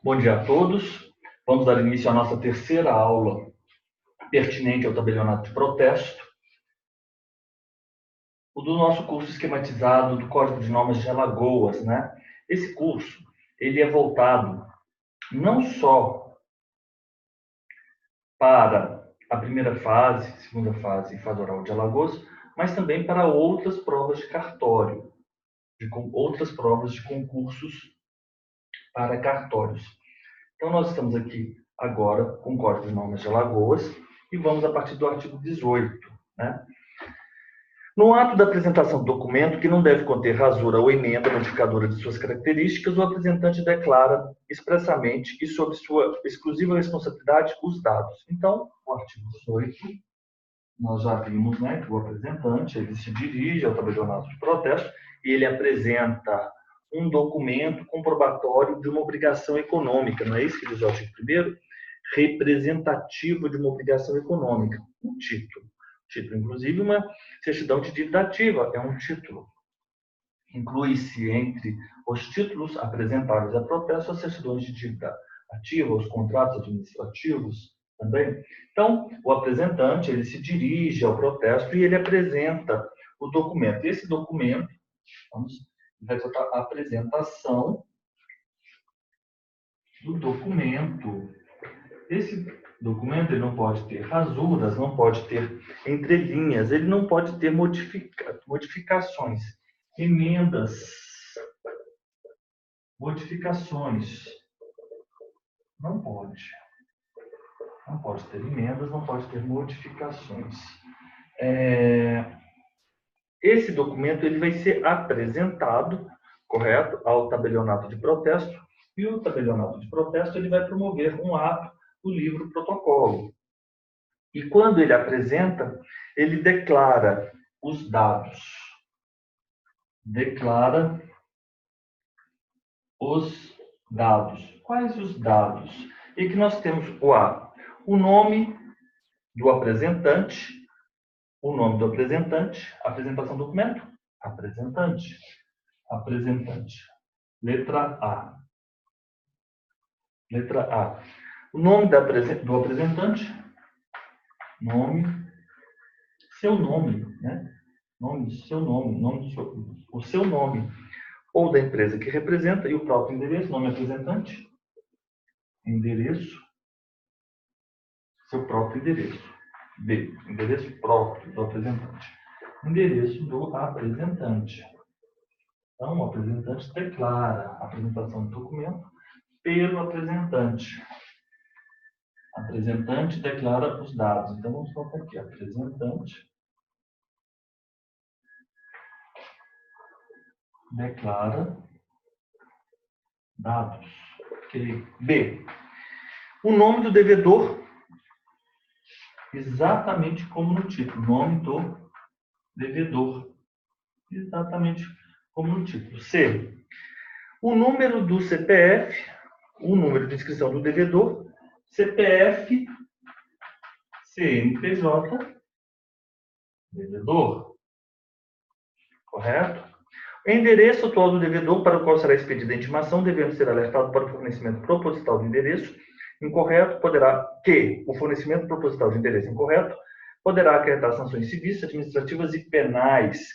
Bom dia a todos. Vamos dar início à nossa terceira aula pertinente ao tabelionato de protesto. O do nosso curso esquematizado do Código de Normas de Alagoas, né? Esse curso, ele é voltado não só para a primeira fase, segunda fase e fase oral de Alagoas, mas também para outras provas de cartório, outras provas de concursos para cartórios. Então, nós estamos aqui agora com o Código de Normas de Alagoas e vamos a partir do artigo 18. Né? No ato da apresentação do documento, que não deve conter rasura ou emenda modificadora de suas características, o apresentante declara expressamente e sob sua exclusiva responsabilidade os dados. Então, o artigo 18, nós já vimos, né, que o apresentante ele se dirige ao tabelionato de protesto e ele apresenta um documento comprobatório de uma obrigação econômica, não é isso que diz o artigo 1º? Representativo de uma obrigação econômica, um título. Título, inclusive, uma certidão de dívida ativa, é um título. Inclui-se entre os títulos apresentáveis a protesto as certidões de dívida ativa, os contratos administrativos também. Então, o apresentante ele se dirige ao protesto e ele apresenta o documento. Esse documento, vai tratar a apresentação do documento. Esse documento ele não pode ter rasuras, não pode ter entrelinhas, ele não pode ter modificações, emendas, modificações. Não pode. Não pode ter emendas, não pode ter modificações. Esse documento ele vai ser apresentado, correto, ao tabelionato de protesto, e o tabelionato de protesto ele vai promover um ato, o livro protocolo. E quando ele apresenta, ele declara os dados. Declara os dados. Quais os dados? E que nós temos o A, o nome do apresentante, o nome do apresentante, apresentação do documento, apresentante, apresentante. Letra A. Letra A. O nome do apresentante, nome, seu nome, né? Nome, seu nome, o seu nome, ou da empresa que representa, e o próprio endereço, nome apresentante, endereço, seu próprio endereço. B, endereço próprio do apresentante. Endereço do apresentante. Então, o apresentante declara a apresentação do documento pelo apresentante. Apresentante declara os dados. Então, vamos colocar aqui, apresentante declara dados. Okay. B, o nome do devedor, exatamente como no título, nome do devedor, exatamente como no título. C, o número do CPF, o número de inscrição do devedor, CPF, CNPJ, devedor, correto? Endereço atual do devedor para o qual será expedida a intimação, devendo ser alertado para o fornecimento proposital de endereço incorreto, o fornecimento proposital de endereço incorreto poderá acarretar sanções civis, administrativas e penais.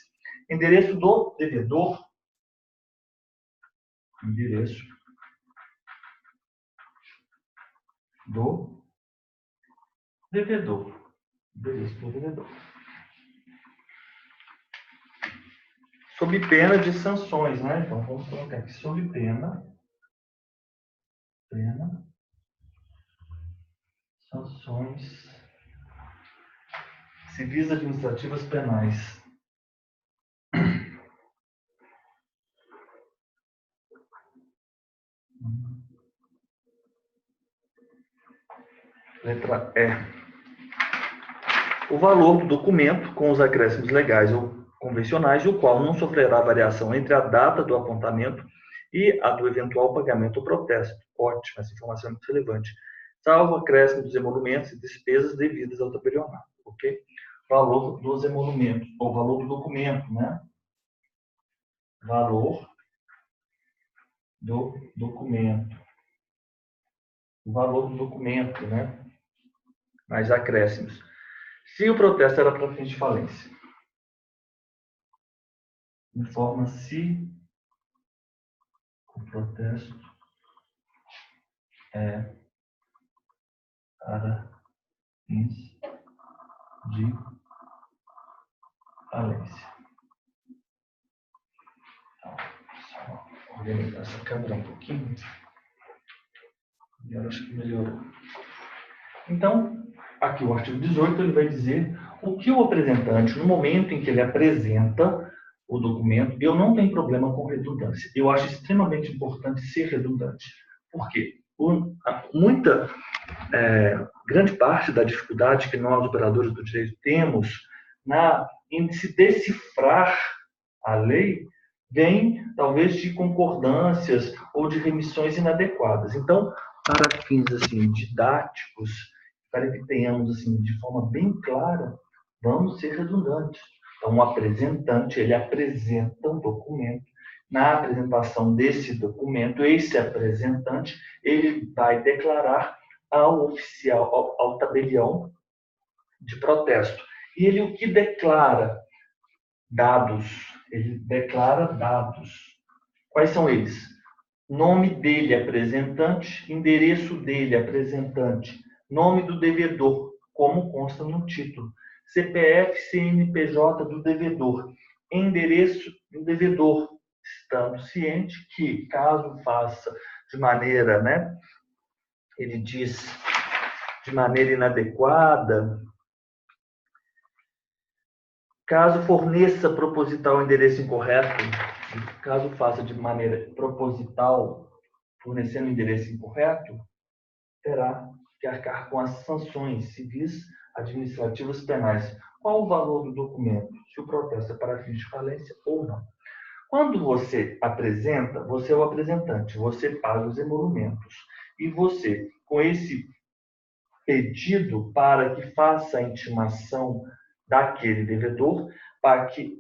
Endereço do devedor, endereço do devedor, endereço do devedor. Sob pena de sanções, né? Então, vamos colocar aqui, sob pena, sanções civis, administrativas, penais. Letra E. O valor do documento, com os acréscimos legais ou convencionais, o qual não sofrerá variação entre a data do apontamento e a do eventual pagamento ou protesto. Ótimo, essa informação é muito relevante. Salvo acréscimo dos emolumentos e despesas devidas ao tabelionato, ok? Valor dos emolumentos, ou valor do documento, né? Valor do documento. o valor do documento, né? Mais acréscimos. Se o protesto era para fins de falência, informa-se o protesto é para fins de falência. Então, só organizar essa câmera um pouquinho. E eu acho que melhorou. Então, aqui o artigo 18 ele vai dizer o que o apresentante, no momento em que ele apresenta o documento, eu não tenho problema com redundância. Eu acho extremamente importante ser redundante. Por quê? Grande parte da dificuldade que nós, operadores do direito, temos em se decifrar a lei vem, talvez, de concordâncias ou de remissões inadequadas. Então, para fins assim, didáticos, para que tenhamos assim, de forma bem clara, vamos ser redundantes. Então, o apresentante, ele apresenta um documento. Na apresentação desse documento, esse apresentante, ele vai declarar ao oficial, ao tabelião de protesto. E ele o que declara? Dados. Ele declara dados. Quais são eles? Nome dele, apresentante, endereço dele, apresentante, nome do devedor, como consta no título, CPF, CNPJ do devedor, endereço do devedor, estando ciente que, caso faça de maneira, né, ele diz, de maneira inadequada, caso forneça proposital endereço incorreto, caso faça de maneira proposital, fornecendo endereço incorreto, terá que arcar com as sanções civis, administrativas, penais. Qual o valor do documento? Se o protesto é para fins de falência ou não. Quando você apresenta, você é o apresentante, você paga os emolumentos. E você, com esse pedido para que faça a intimação daquele devedor, para que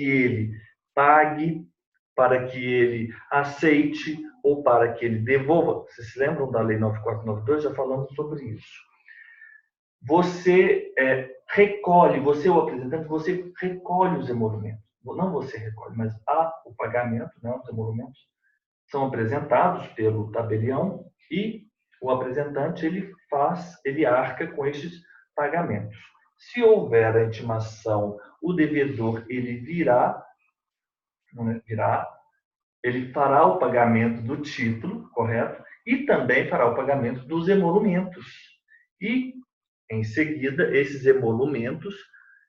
ele pague, para que ele aceite ou para que ele devolva. Vocês se lembram da Lei 9492? Já falamos sobre isso. Você recolhe, você é o apresentante, você recolhe os emolumentos. Não você recolhe, mas há o pagamento, né, os emolumentos são apresentados pelo tabelião e o apresentante ele arca com estes pagamentos. Se houver a intimação, o devedor ele ele fará o pagamento do título, correto? E também fará o pagamento dos emolumentos. E, em seguida, esses emolumentos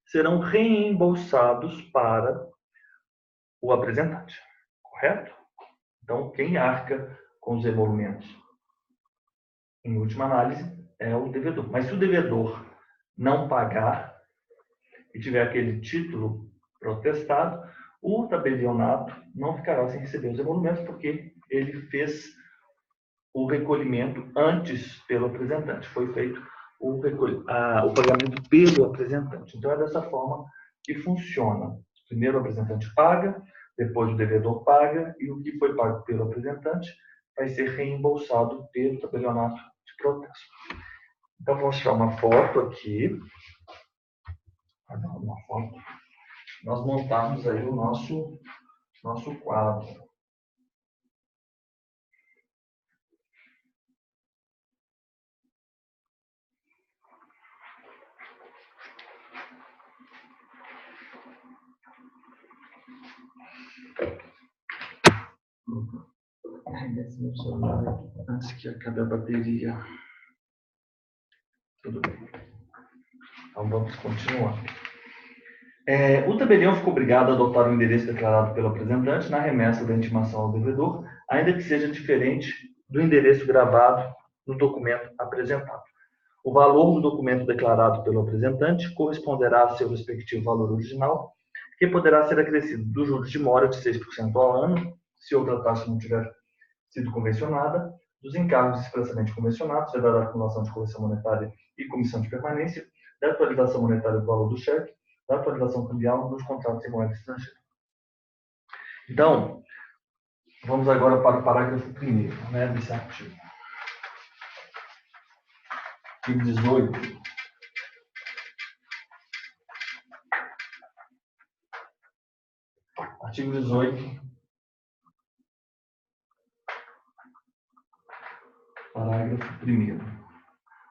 serão reembolsados para o apresentante, correto? Então, quem arca com os emolumentos, em última análise, é o devedor. Mas se o devedor não pagar e tiver aquele título protestado, o tabelionato não ficará sem receber os emolumentos, porque ele fez o recolhimento antes pelo apresentante. Foi feito o pagamento pelo apresentante. Então, é dessa forma que funciona. Primeiro o apresentante paga, depois o devedor paga, e o que foi pago pelo apresentante vai ser reembolsado pelo tabelionato de protesto. Então, vou mostrar uma foto aqui. Uma foto. Nós montamos aí o nosso quadro. Esse meu celular aqui, antes que acabe a bateria. Tudo bem. Então, vamos continuar. O tabelião ficou obrigado a adotar o endereço declarado pelo apresentante na remessa da intimação ao devedor, ainda que seja diferente do endereço gravado no documento apresentado. O valor do documento declarado pelo apresentante corresponderá a seu respectivo valor original, que poderá ser acrescido dos juros de mora de 6% ao ano, se outra taxa não tiver sido convencionada, dos encargos expressamente convencionados, vedada a acumulação de correção monetária e comissão de permanência, da atualização monetária do valor do cheque, da atualização cambial dos contratos em moeda estrangeira. Então, vamos agora para o parágrafo 1º, né, desse artigo. Artigo 18. Artigo 18. Parágrafo 1º.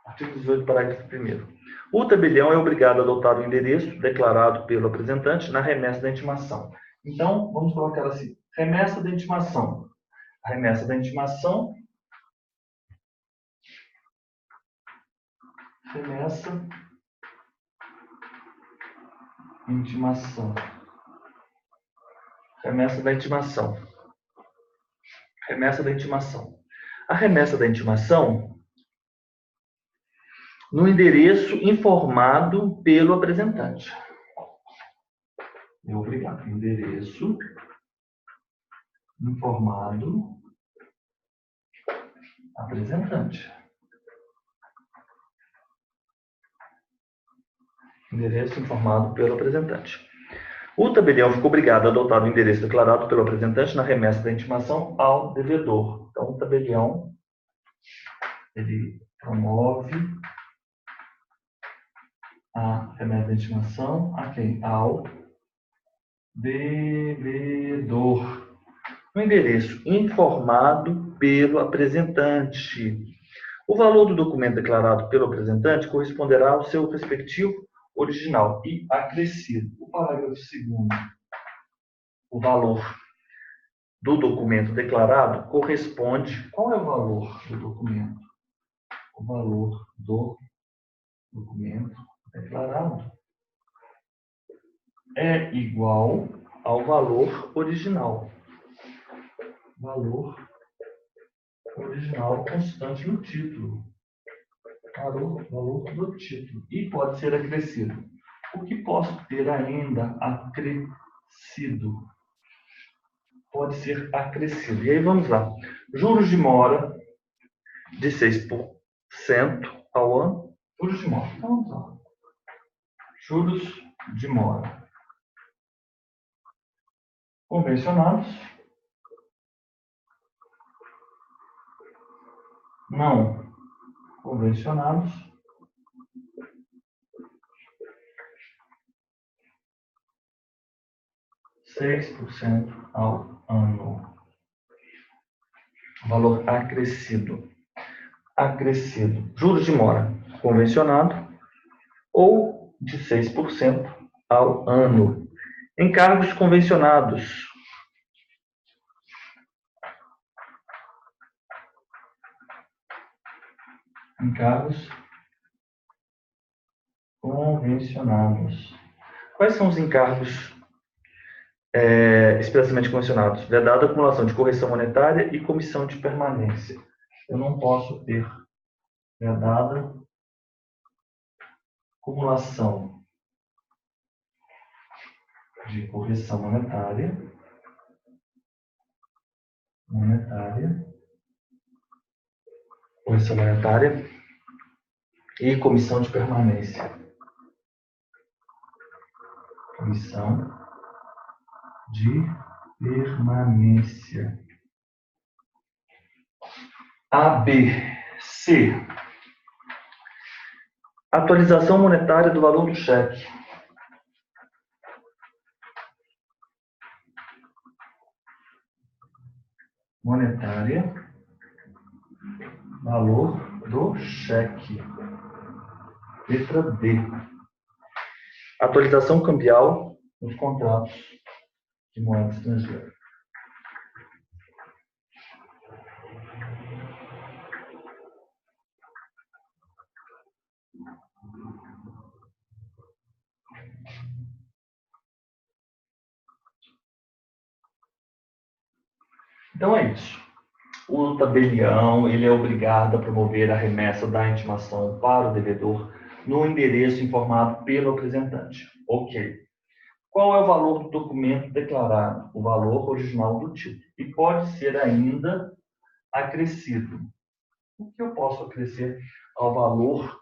Artigo 18, parágrafo 1º. O tabelião é obrigado a adotar o endereço declarado pelo apresentante na remessa da intimação. Então, vamos colocar assim, remessa da intimação. A remessa da intimação, remessa da intimação. A remessa da intimação no endereço informado pelo apresentante. É obrigado. Endereço informado apresentante. Endereço informado pelo apresentante. O tabelião ficou obrigado a adotar o endereço declarado pelo apresentante na remessa da intimação ao devedor. Então, o tabelião, ele promove a remessa da intimação a quem? Ao devedor. O endereço informado pelo apresentante. O valor do documento declarado pelo apresentante corresponderá ao seu respectivo original e acrescido. O parágrafo 2º. O valor do documento declarado corresponde... Qual é o valor do documento? O valor do documento declarado é igual ao valor original. Valor original constante no título. Valor do título. E pode ser acrescido. O que posso ter ainda acrescido? Pode ser acrescido. E aí vamos lá. Juros de mora de 6% ao ano. Juros de mora. Então vamos lá. Juros de mora convencionados. Não convencionados. $6 ao ano. Valor acrescido. Juros de mora convencionado ou de 6% ao ano. Encargos convencionados. Encargos convencionados. Quais são os encargos expressamente convencionados? Vedada a acumulação de correção monetária e comissão de permanência. Eu não posso ter vedada acumulação de correção monetária e comissão de permanência. Comissão de permanência. A, B, C. Atualização monetária do valor do cheque. Monetária, valor do cheque. Letra D. Atualização cambial nos contratos de moeda estrangeira. Então é isso. O tabelião ele é obrigado a promover a remessa da intimação para o devedor no endereço informado pelo apresentante. Ok. Qual é o valor do documento declarado? O valor original do título. E pode ser ainda acrescido. O que eu posso acrescer ao valor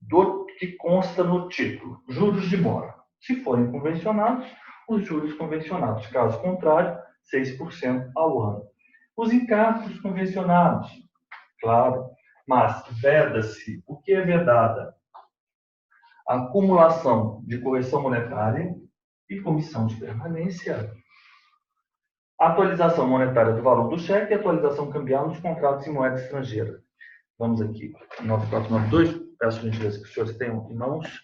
do que consta no título? Juros de mora. Se forem convencionados, os juros convencionados. Caso contrário, 6% ao ano. Os encargos convencionados. Claro, Mas veda-se, o que é vedada? A acumulação de correção monetária e comissão de permanência. Atualização monetária do valor do cheque e atualização cambial nos contratos em moeda estrangeira. Vamos aqui, 9492. Peço gentileza que os senhores tenham em mãos.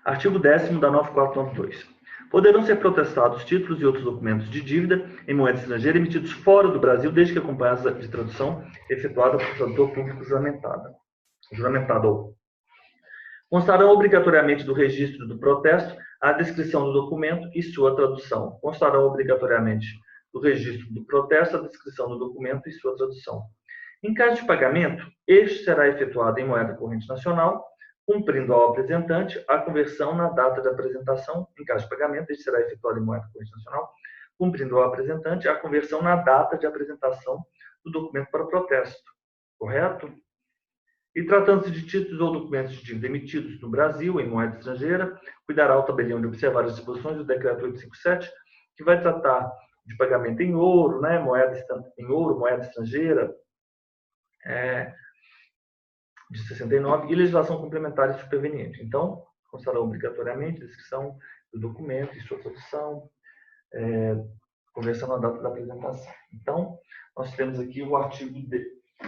Artigo 10º da 9492. Poderão ser protestados títulos e outros documentos de dívida em moeda estrangeira emitidos fora do Brasil, desde que acompanhados de tradução efetuada por tradutor público juramentado. Constarão obrigatoriamente do registro do protesto a descrição do documento e sua tradução. Constarão obrigatoriamente do registro do protesto a descrição do documento e sua tradução. Em caso de pagamento, este será efetuado em moeda corrente nacional, cumprindo ao apresentante a conversão na data de apresentação. Em caso de pagamento, este será efetuado em moeda corrente nacional, cumprindo ao apresentante a conversão na data de apresentação do documento para o protesto. Correto? E tratando-se de títulos ou documentos de dívida emitidos no Brasil, em moeda estrangeira, cuidará o tabelião de observar as disposições do Decreto 857, que vai tratar de pagamento em ouro, né, moeda estrangeira, de 69, e legislação complementar e superveniente. Então, constará obrigatoriamente a descrição do documento e sua tradução, conversão na data da apresentação. Então, nós temos aqui o artigo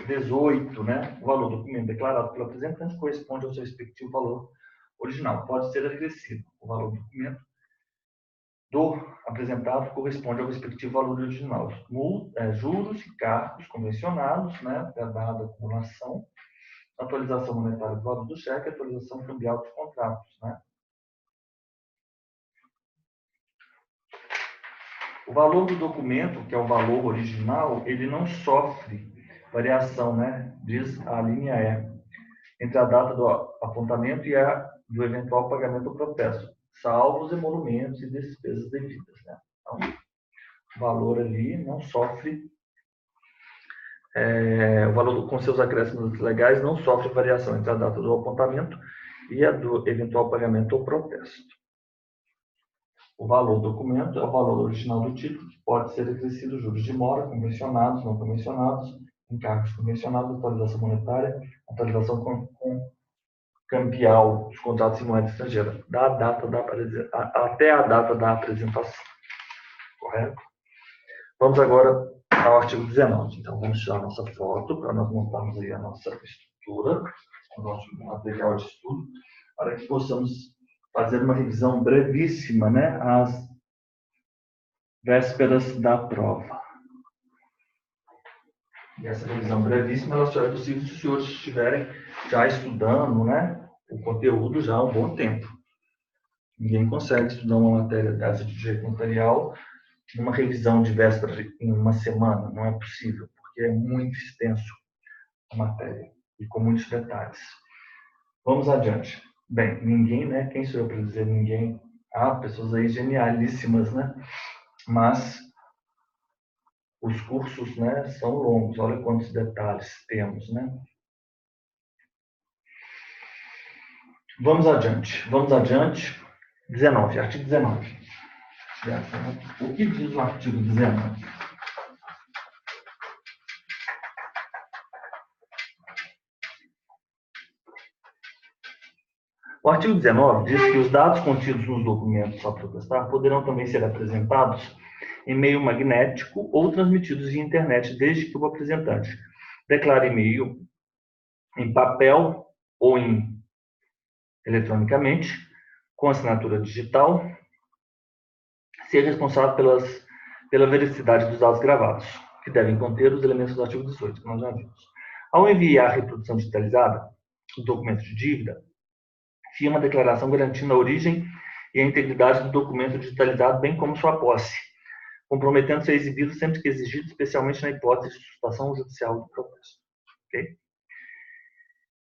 18, né? O valor do documento declarado pelo apresentante corresponde ao seu respectivo valor original. Pode ser acrescido. O valor do documento do apresentado corresponde ao respectivo valor original. Juros e cargos convencionados, né? Dada a acumulação, atualização monetária do valor do cheque, atualização cambial dos contratos, né? O valor do documento, que é o valor original, ele não sofre variação, né? Diz a linha E, entre a data do apontamento e a do eventual pagamento do protesto, salvo os emolumentos e despesas devidas, né? Então, o valor ali não sofre, o valor com seus acréscimos legais não sofre variação entre a data do apontamento e a do eventual pagamento ou protesto. O valor do documento é o valor original do título, que pode ser acrescido juros de mora, convencionados, não convencionados, encargos convencionados, atualização monetária, atualização cambial dos contratos em moeda estrangeira, até a data da apresentação. Correto? Vamos agora ao artigo 19. Então, vamos tirar a nossa foto para nós montarmos aí a nossa estrutura, o nosso material de estudo, para que possamos fazer uma revisão brevíssima, né, às vésperas da prova. E essa revisão brevíssima ela só é possível se os senhores estiverem já estudando, né, o conteúdo já há um bom tempo. Ninguém consegue estudar uma matéria dessa de direito notarial numa revisão de véspera em uma semana. Não é possível, porque é muito extenso a matéria e com muitos detalhes. Vamos adiante. Bem, ninguém, né? Quem sou eu para dizer ninguém? Pessoas aí genialíssimas, né? Mas os cursos, né, são longos. Olha quantos detalhes temos, né? Vamos adiante. 19, artigo 19. O que diz o artigo 19? O artigo 19 diz que os dados contidos nos documentos a protestar poderão também ser apresentados em meio magnético ou transmitidos via internet, desde que o apresentante declare e-mail em papel ou eletronicamente, com assinatura digital, ser responsável pela veracidade dos dados gravados, que devem conter os elementos do artigo 18, que nós já vimos. Ao enviar a reprodução digitalizada do documento de dívida, firma a declaração garantindo a origem e a integridade do documento digitalizado, bem como sua posse, comprometendo-se a exibi-lo sempre que exigido, especialmente na hipótese de sustentação judicial do processo. Okay?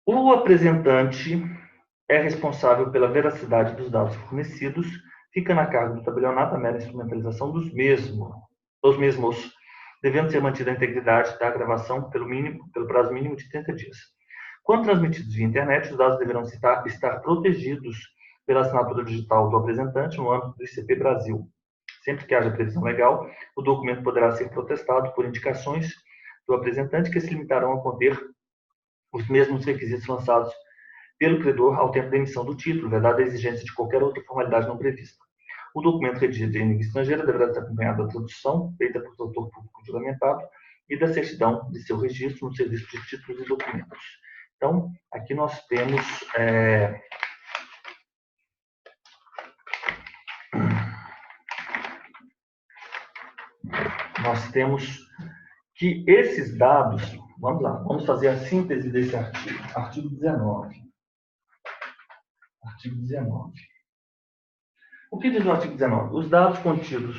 O apresentante é responsável pela veracidade dos dados fornecidos, fica na cargo do tabelionato a mera instrumentalização dos mesmos, devendo ser mantida a integridade da gravação pelo prazo mínimo de 30 dias. Quando transmitidos via internet, os dados deverão estar protegidos pela assinatura digital do apresentante no âmbito do ICP Brasil, Sempre que haja previsão legal, o documento poderá ser protestado por indicações do apresentante que se limitarão a conter os mesmos requisitos lançados pelo credor ao tempo da emissão do título, vedada a exigência de qualquer outra formalidade não prevista. O documento redigido em língua estrangeira deverá estar acompanhado da tradução feita por tradutor público juramentado e da certidão de seu registro no Serviço de Títulos e Documentos. Então, aqui nós temos que esses dados, vamos lá, vamos fazer a síntese desse artigo. Artigo 19. Artigo 19. O que diz o artigo 19? Os dados contidos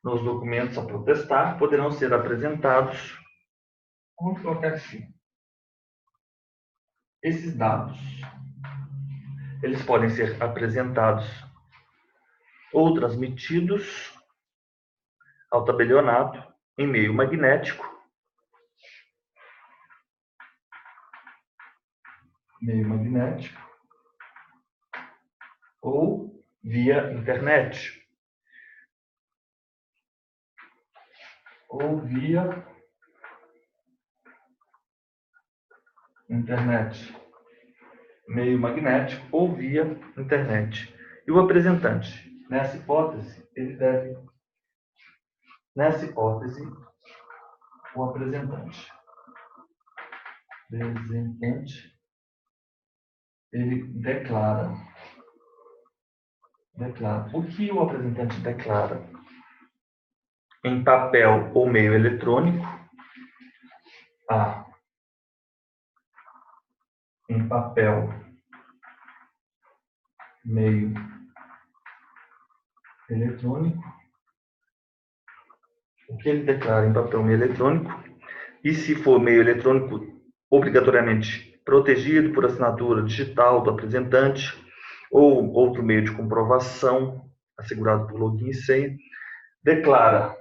nos documentos a protestar poderão ser apresentados. Vamos colocar assim. Esses dados, eles podem ser apresentados ou transmitidos ao tabelionato em meio magnético, ou via internet. Meio magnético ou via internet. E o apresentante, nessa hipótese, o apresentante, ele declara. O que o apresentante declara? Em papel ou meio eletrônico, em papel, meio eletrônico, o que ele declara em papel meio eletrônico, e se for meio eletrônico, obrigatoriamente protegido por assinatura digital do apresentante, ou outro meio de comprovação, assegurado por login e senha, declara.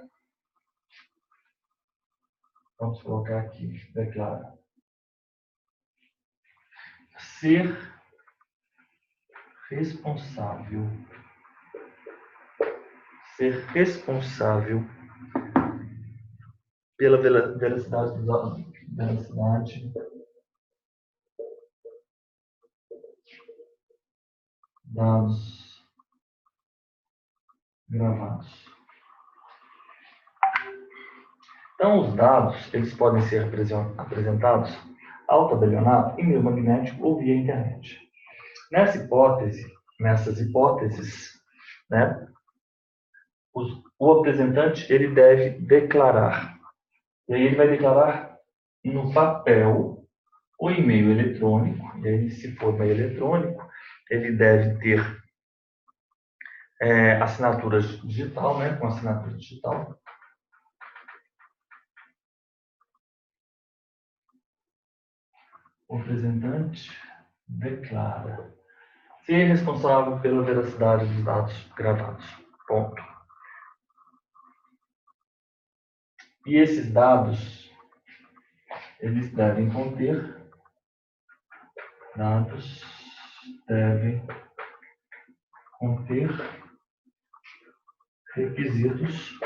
Vamos colocar aqui, declara. Ser responsável pela veracidade dos dados gravados. Então, os dados, eles podem ser apresentados ao tabelionato em meio magnético ou via internet. Nessas hipóteses, né, o apresentante ele deve declarar. E aí ele vai declarar no papel ou em meio eletrônico. E aí, se for meio eletrônico, ele deve ter assinatura digital, né, com assinatura digital. O apresentante declara ser responsável pela veracidade dos dados gravados. Ponto. E esses dados, eles devem conter requisitos.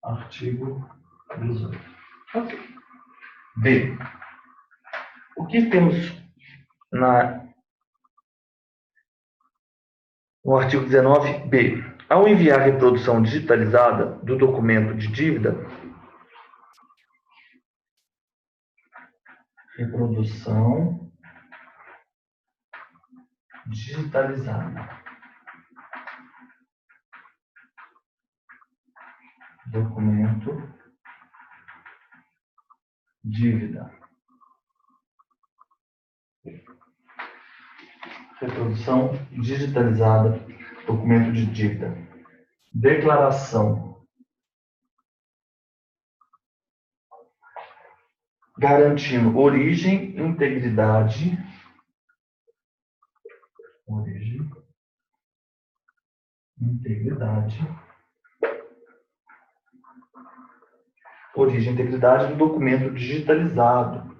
Artigo 18. Ok. B. O que temos no artigo 19b? Ao enviar a reprodução digitalizada do documento de dívida, documento dívida. Reprodução digitalizada, documento de dívida. Declaração. Garantindo origem, integridade. Origem e integridade do documento digitalizado.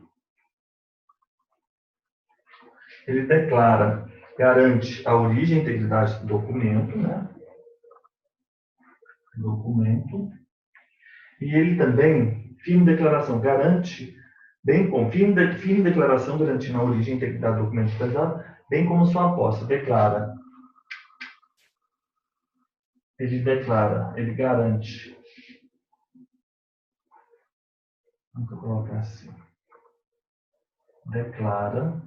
Ele declara garante a origem e a integridade do documento, né? Documento. E ele também, firme declaração, garante, bem como firme declaração garantindo a origem e a integridade do documento digitalizado, bem como sua aposta, declara. Ele garante. Vamos colocar assim. Declara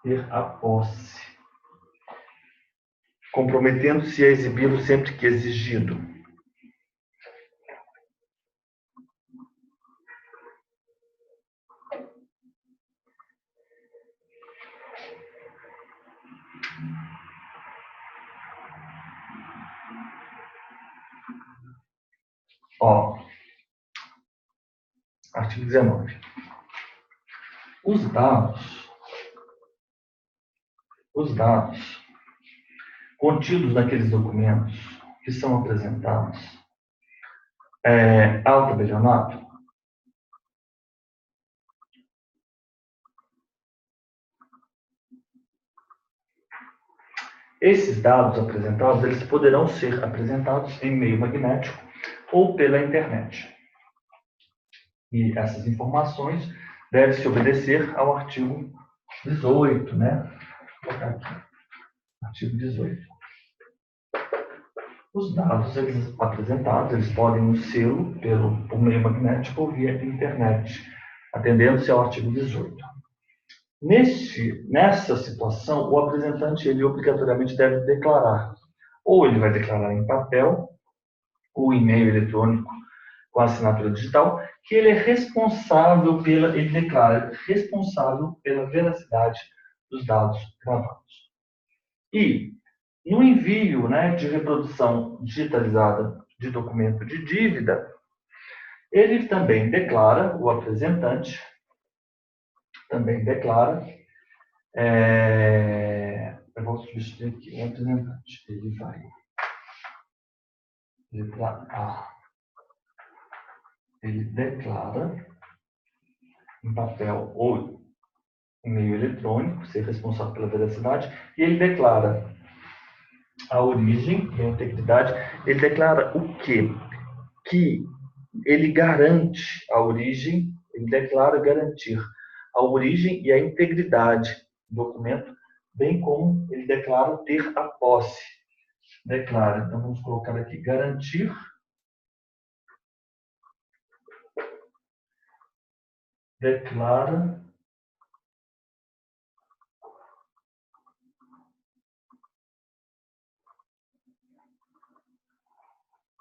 ter a posse, comprometendo-se a exibi-lo sempre que exigido. Ó, artigo 19. Os dados contidos naqueles documentos que são apresentados ao tabelionato, esses dados apresentados, eles poderão ser apresentados em meio magnético ou pela internet. E essas informações devem se obedecer ao artigo 18, né? Vou colocar aqui. Artigo 18. Os dados apresentados, eles podem ser por meio magnético ou via internet, atendendo-se ao artigo 18. Nessa situação, o apresentante ele obrigatoriamente deve declarar, ou ele vai declarar em papel, ou e-mail eletrônico com assinatura digital, que ele é responsável ele declara responsável pela veracidade dos dados gravados. E no envio, né, de reprodução digitalizada de documento de dívida, ele também declara, o apresentante também declara, eu vou substituir aqui o apresentante, ele vai declarar, ele declara em papel ou em meio eletrônico, ser responsável pela veracidade, e ele declara a origem e a integridade. Ele declara o quê? Que ele garante a origem, ele declara garantir a origem e a integridade do documento, bem como ele declara ter a posse. Declara, então vamos colocar aqui, garantir declara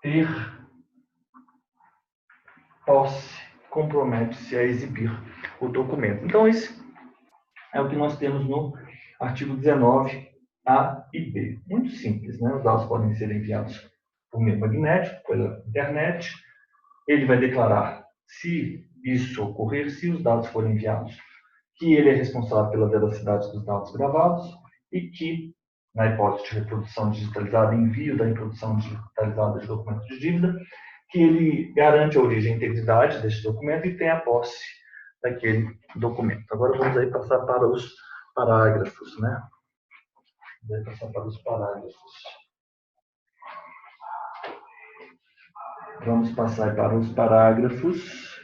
ter posse, compromete-se a exibir o documento. Então, isso é o que nós temos no artigo 19, A e B. Muito simples, né? Os dados podem ser enviados por meio magnético, pela internet. Ele vai declarar, se isso ocorrer, se os dados forem enviados, que ele é responsável pela veracidade dos dados gravados e que, na hipótese de reprodução digitalizada, envio da reprodução digitalizada de documento de dívida, que ele garante a origem e integridade deste documento e tem a posse daquele documento. Agora vamos aí passar para os parágrafos, né? Vamos passar para os parágrafos. Vamos passar para os parágrafos.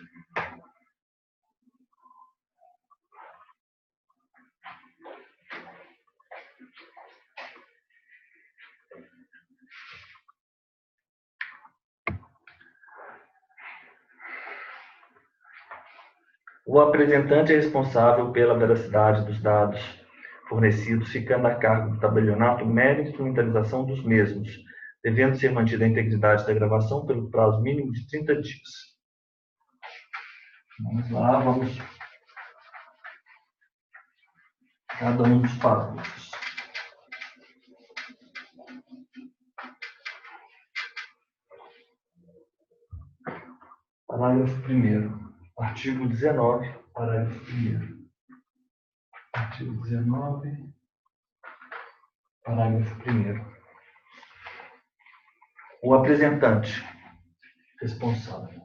O apresentante é responsável pela veracidade dos dados fornecidos, ficando a cargo do tabelionato mera instrumentalização dos mesmos, devendo ser mantida a integridade da gravação pelo prazo mínimo de 30 dias. Vamos lá, vamos cada um dos parágrafos. Parágrafo 1º. Artigo 19, parágrafo 1º. Artigo 19, parágrafo 1º. O apresentante responsável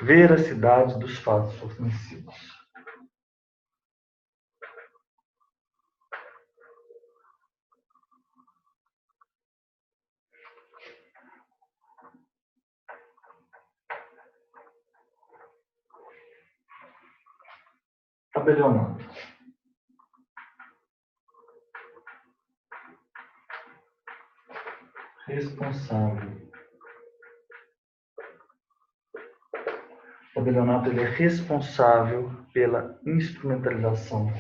veracidade dos fatos ofensivos. Tabelionato. Responsável. O tabelionato ele é responsável pela instrumentalização.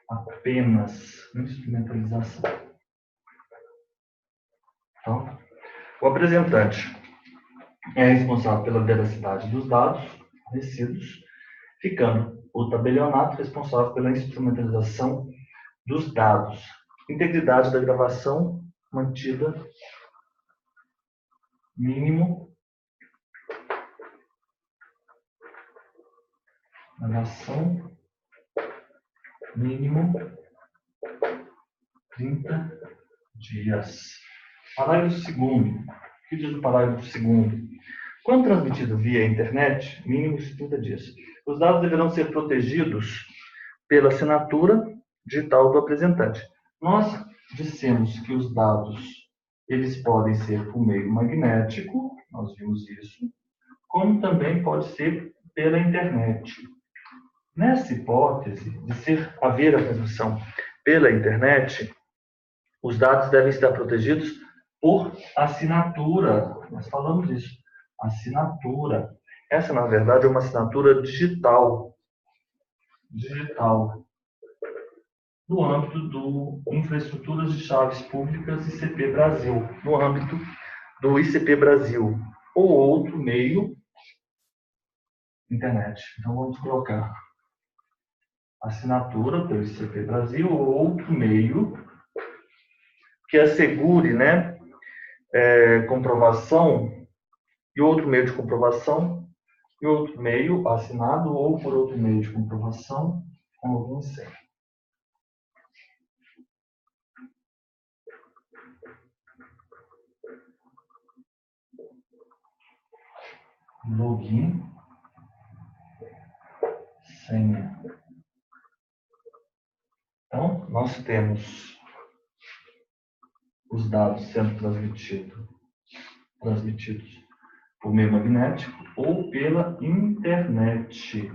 Apenas instrumentalização. Então, o apresentante é responsável pela veracidade dos dados fornecidos, ficando o tabelionato responsável pela instrumentalização dos dados. Integridade da gravação mantida mínimo. Gravação mínimo 30 dias. Parágrafo 2º. O que diz o parágrafo 2º? Quando transmitido via internet, mínimo de 30 dias. Os dados deverão ser protegidos pela assinatura digital do apresentante. Nós dissemos que os dados eles podem ser por meio magnético, nós vimos isso, como também pode ser pela internet. Nessa hipótese de haver a transmissão pela internet, os dados devem estar protegidos por assinatura. Nós falamos disso. Assinatura. Essa, na verdade, é uma assinatura digital. No âmbito do Infraestruturas de Chaves Públicas ICP Brasil. No âmbito do ICP Brasil. Ou outro meio, internet. Então, vamos colocar assinatura pelo ICP Brasil ou outro meio que assegure, né, comprovação, e outro meio de comprovação, e outro meio assinado ou por outro meio de comprovação com algum senha. Login, senha. Então, nós temos os dados sendo transmitidos por meio magnético ou pela internet.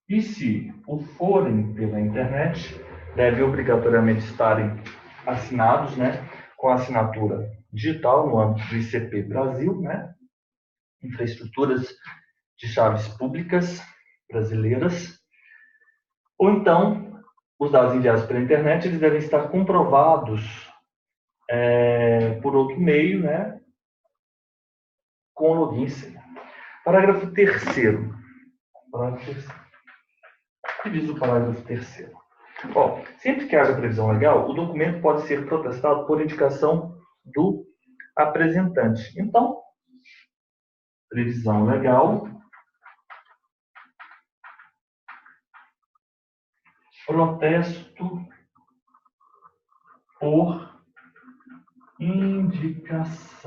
E se o forem pela internet, devem obrigatoriamente estarem assinados, né, com assinatura digital no âmbito do ICP Brasil, né, Infraestruturas de Chaves Públicas Brasileiras. Ou então, os dados enviados pela internet eles devem estar comprovados por outro meio, né, com login e senha. Parágrafo 3º. O que diz o parágrafo 3º? Sempre que haja previsão legal, o documento pode ser protestado por indicação do apresentante. Então, previsão legal, protesto por indicação.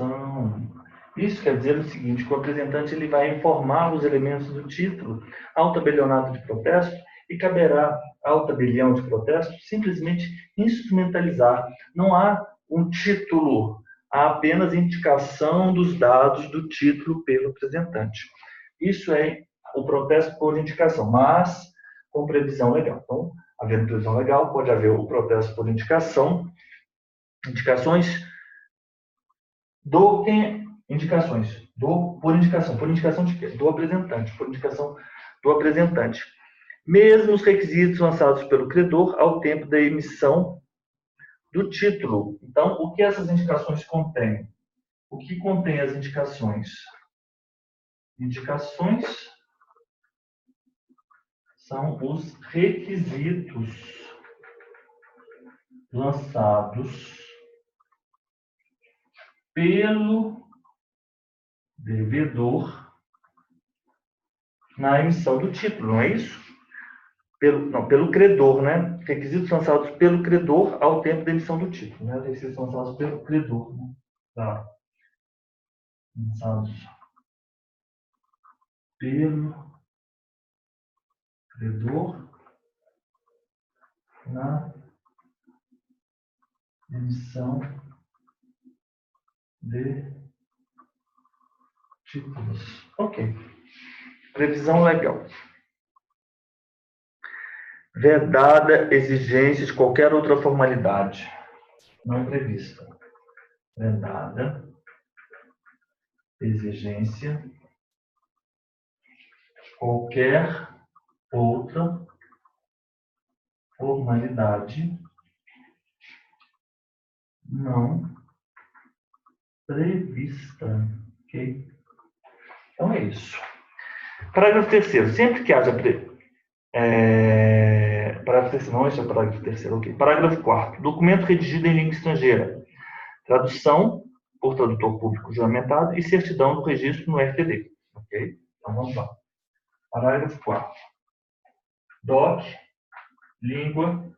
Isso quer dizer o seguinte, que o apresentante ele vai informar os elementos do título ao tabelionato de protesto e caberá ao tabelião de protesto simplesmente instrumentalizar. Não há um título, há apenas indicação dos dados do título pelo apresentante. Isso é o protesto por indicação, mas com previsão legal. Então, havendo previsão legal, pode haver o protesto por indicação, indicações por indicação de quê? Do apresentante, por indicação do apresentante. Mesmo os requisitos lançados pelo credor ao tempo da emissão do título. Então, o que essas indicações contêm? O que contém as indicações? Indicações são os requisitos lançados pelo devedor na emissão do título, não é isso? Pelo credor, né? Requisitos lançados pelo credor ao tempo da emissão do título, né? Requisitos lançados pelo credor, né? Tá. lançados pelo credor na emissão de títulos. Ok. Previsão legal. Vedada exigência de qualquer outra formalidade não prevista. Vedada exigência de qualquer outra formalidade não prevista. Ok? Então é isso. Parágrafo 3º. Sempre que haja... Parágrafo 3º, não, esse é o parágrafo 3º, ok. Parágrafo 4º. Documento redigido em língua estrangeira. Tradução por tradutor público juramentado e certidão do registro no RTD. Ok? Então vamos lá. Parágrafo 4º. DOC, língua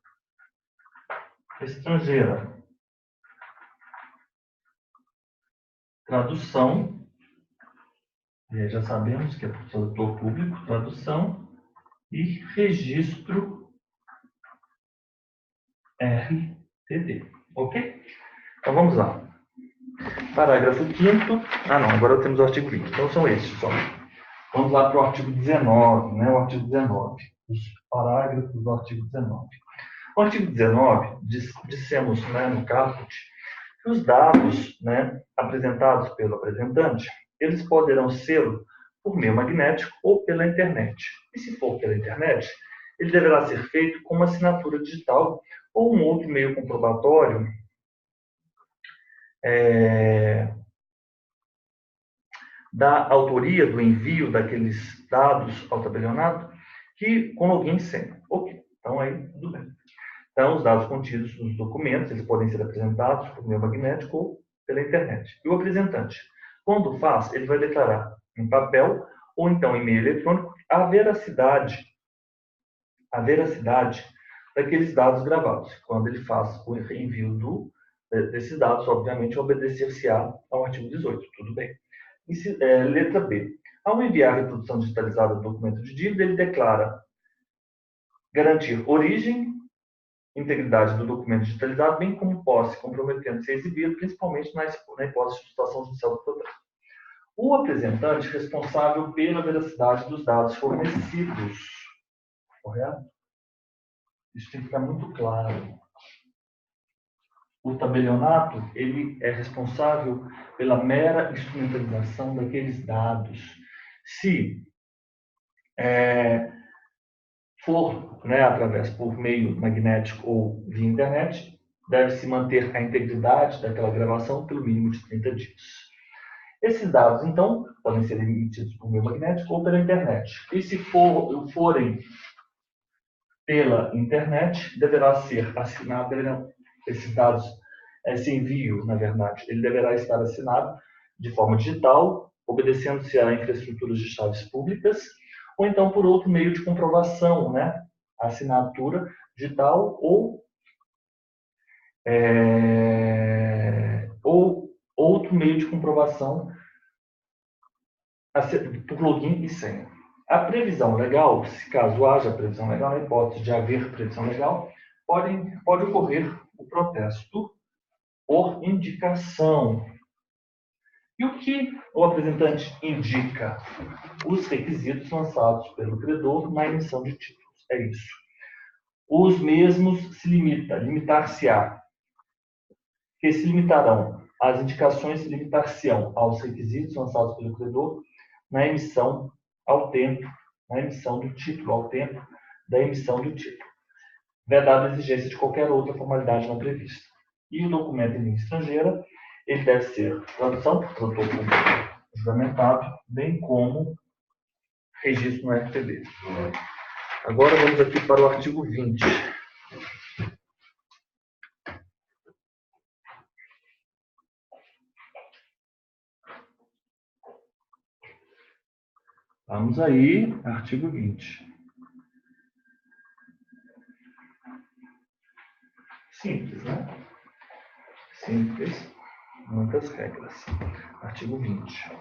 estrangeira. Tradução, já sabemos que é por tradutor público, tradução e registro RTD. Ok? Então vamos lá. Parágrafo 5º. Ah, não, agora temos o artigo 20. Então são esses só. Vamos lá para o artigo 19, né? O artigo 19. Os parágrafos do artigo 19. No artigo 19, dissemos, né, no caput, que os dados, né, apresentados pelo apresentante, eles poderão ser por meio magnético ou pela internet. E se for pela internet, ele deverá ser feito com uma assinatura digital ou um outro meio comprobatório da autoria do envio daqueles dados ao tabelionato que com login e senha. Ok, então aí tudo bem. Então, os dados contidos nos documentos, eles podem ser apresentados por meio magnético ou pela internet. E o apresentante, quando faz, ele vai declarar em papel ou então em meio eletrônico a veracidade daqueles dados gravados. Quando ele faz o envio desses dados, obviamente, obedecer-se-á ao artigo 18. Tudo bem. Letra B. Ao enviar a reprodução digitalizada do documento de dívida, ele declara garantir origem, integridade do documento digitalizado, bem como posse, comprometendo-se a exibido, principalmente na hipótese de situação judicial do processo. O apresentante responsável pela veracidade dos dados fornecidos. Correto? Isso tem que ficar muito claro. O tabelionato, ele é responsável pela mera instrumentalização daqueles dados. Se for, né, através por meio magnético ou via internet, deve-se manter a integridade daquela gravação pelo mínimo de 30 dias. Esses dados, então, podem ser emitidos por meio magnético ou pela internet. E se forem pela internet, deverá ser assinado, esses dados, esse envio, na verdade, ele deverá estar assinado de forma digital, obedecendo-se a infraestruturas de chaves públicas, ou então por outro meio de comprovação, né? Assinatura digital ou outro meio de comprovação por login e senha. A previsão legal, se caso haja previsão legal, na hipótese de haver previsão legal, pode ocorrer o protesto por indicação. E o que o apresentante indica? Os requisitos lançados pelo credor na emissão de títulos. É isso. Os mesmos limitar-se-á, que se limitarão, as indicações se limitar-se-ão aos requisitos lançados pelo credor na emissão ao tempo, na emissão do título, ao tempo da emissão do título, vedada a exigência de qualquer outra formalidade não prevista. E o documento em língua estrangeira, ele deve ser tradução por tradutor público juramentado, bem como registro no RTD. Agora vamos aqui para o artigo 20. Vamos aí, artigo 20. Simples, né? Simples. Muitas regras. Artigo 20.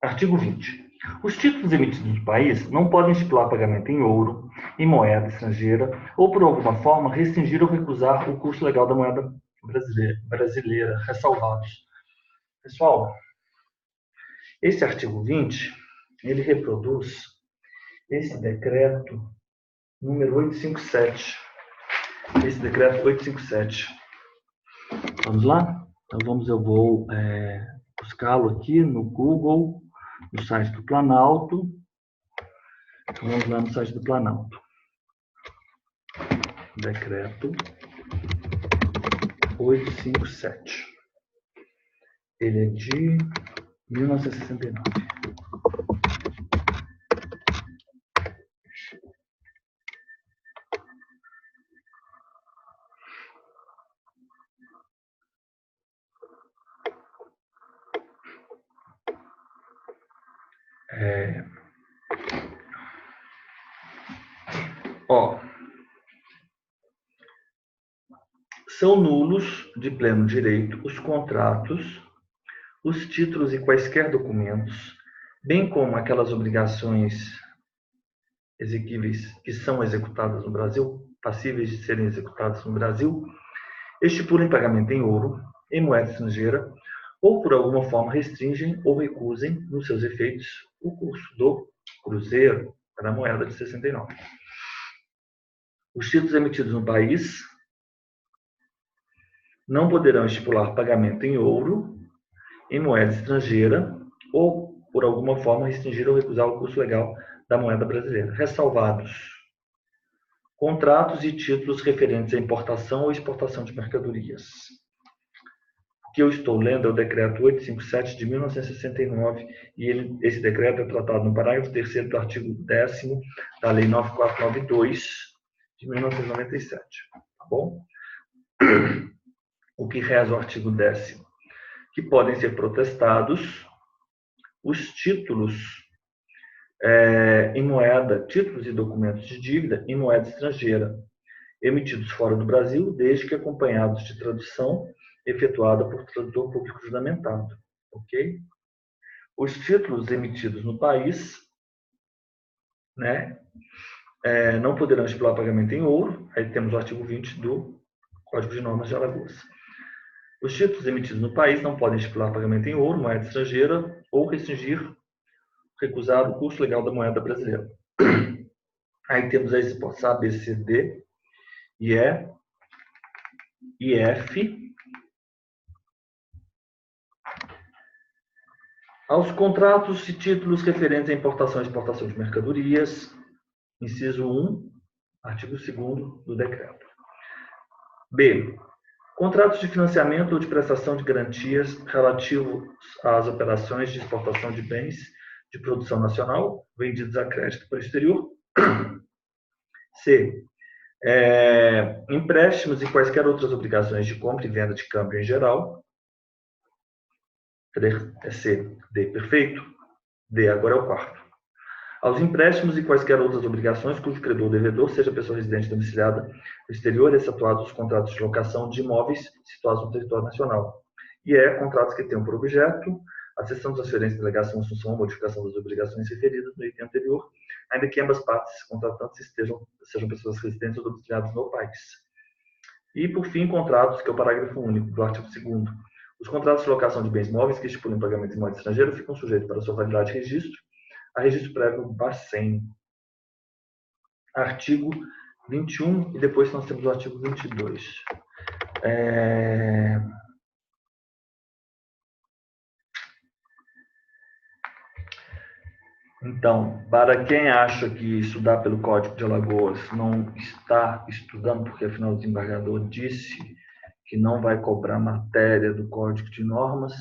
Artigo 20. Os títulos emitidos no país não podem estipular pagamento em ouro, em moeda estrangeira, ou por alguma forma restringir ou recusar o curso legal da moeda brasileira, ressalvados. Pessoal, esse artigo 20, ele reproduz esse decreto número 857. Esse decreto 857. Vamos lá? Então eu vou buscá-lo aqui no Google, no site do Planalto. Então, vamos lá no site do Planalto. Decreto 857. Ele é de 1969. São nulos de pleno direito os contratos, os títulos e quaisquer documentos, bem como aquelas obrigações exequíveis que são executadas no Brasil, passíveis de serem executadas no Brasil, estipulem pagamento em ouro, em moeda estrangeira, ou por alguma forma restringem ou recusem, nos seus efeitos, o curso do cruzeiro, da moeda de 69. Os títulos emitidos no país não poderão estipular pagamento em ouro, em moeda estrangeira, ou por alguma forma restringir ou recusar o curso legal da moeda brasileira, ressalvados contratos e títulos referentes à importação ou exportação de mercadorias. O que eu estou lendo é o decreto 857 de 1969 e esse decreto é tratado no parágrafo 3º do artigo 10º da Lei 9492 de 1997. Tá bom? O que reza o artigo 10º? Que podem ser protestados os títulos em moeda, títulos e documentos de dívida em moeda estrangeira, emitidos fora do Brasil, desde que acompanhados de tradução efetuada por tradutor público juramentado. Ok? Os títulos emitidos no país, não poderão estipular pagamento em ouro. Aí temos o artigo 20 do Código de Normas de Alagoas. Os títulos emitidos no país não podem estipular pagamento em ouro, moeda estrangeira, ou recusar o curso legal da moeda brasileira. Aí temos as hipóteses A, B, C, D, E, F. Aos contratos e títulos referentes à importação e exportação de mercadorias, inciso 1, artigo 2º do decreto. B. Contratos de financiamento ou de prestação de garantias relativos às operações de exportação de bens de produção nacional vendidos a crédito para o exterior. C. Empréstimos e quaisquer outras obrigações de compra e venda de câmbio em geral. C. D. Perfeito. D. Agora é o quarto. Aos empréstimos e quaisquer outras obrigações cujo credor ou devedor seja pessoa residente domiciliada no exterior, excetuados os contratos de locação de imóveis situados no território nacional. E contratos que tenham por objeto a cessão, transferência, delegação, assunção ou modificação das obrigações referidas no item anterior, ainda que ambas partes contratantes sejam pessoas residentes ou domiciliadas no país. E, por fim, contratos, que é o parágrafo único do artigo 2º. Os contratos de locação de bens móveis que estipulem pagamento em moeda estrangeira ficam sujeitos para sua validade de registro a registro prévio Bacen. Artigo 21, e depois nós temos o artigo 22. Então, para quem acha que estudar pelo Código de Alagoas não está estudando, porque afinal o desembargador disse que não vai cobrar matéria do Código de Normas,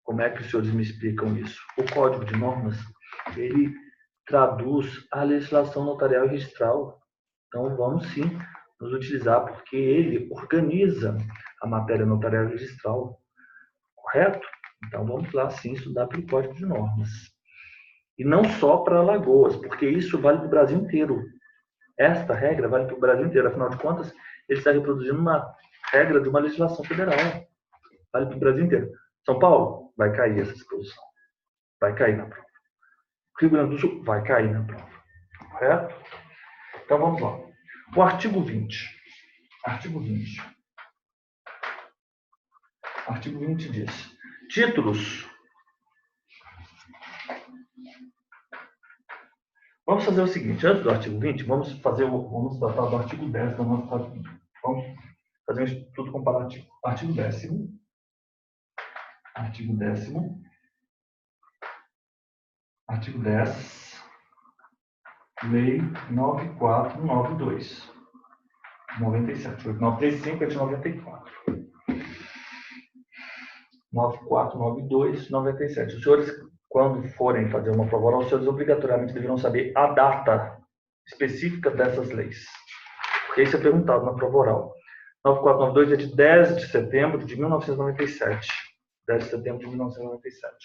como é que os senhores me explicam isso? O Código de Normas, ele traduz a legislação notarial e registral. Então, vamos sim Vamos utilizar porque ele organiza a matéria notarial registral, correto? Então vamos lá sim estudar pelo Código de Normas. E não só para Alagoas, porque isso vale para o Brasil inteiro. Esta regra vale para o Brasil inteiro. Afinal de contas, ele está reproduzindo uma regra de uma legislação federal. Vale para o Brasil inteiro. São Paulo, vai cair essa exposição. Vai cair na prova. Rio Grande do Sul, vai cair na prova. Correto? Então vamos lá. O artigo 20. Artigo 20. Artigo 20 diz: títulos. Vamos fazer o seguinte, antes do artigo 20, vamos tratar do artigo 10 da nossa fase. Vamos fazer um estudo comparativo. Artigo 10º. Artigo 10º. Artigo 10. Lei 9492. 97. 8935 é de 94. 9492, 97. Os senhores, quando forem fazer uma prova oral, os senhores obrigatoriamente deverão saber a data específica dessas leis. Porque isso é perguntado na prova oral. 9492 é de 10 de setembro de 1997. 10 de setembro de 1997.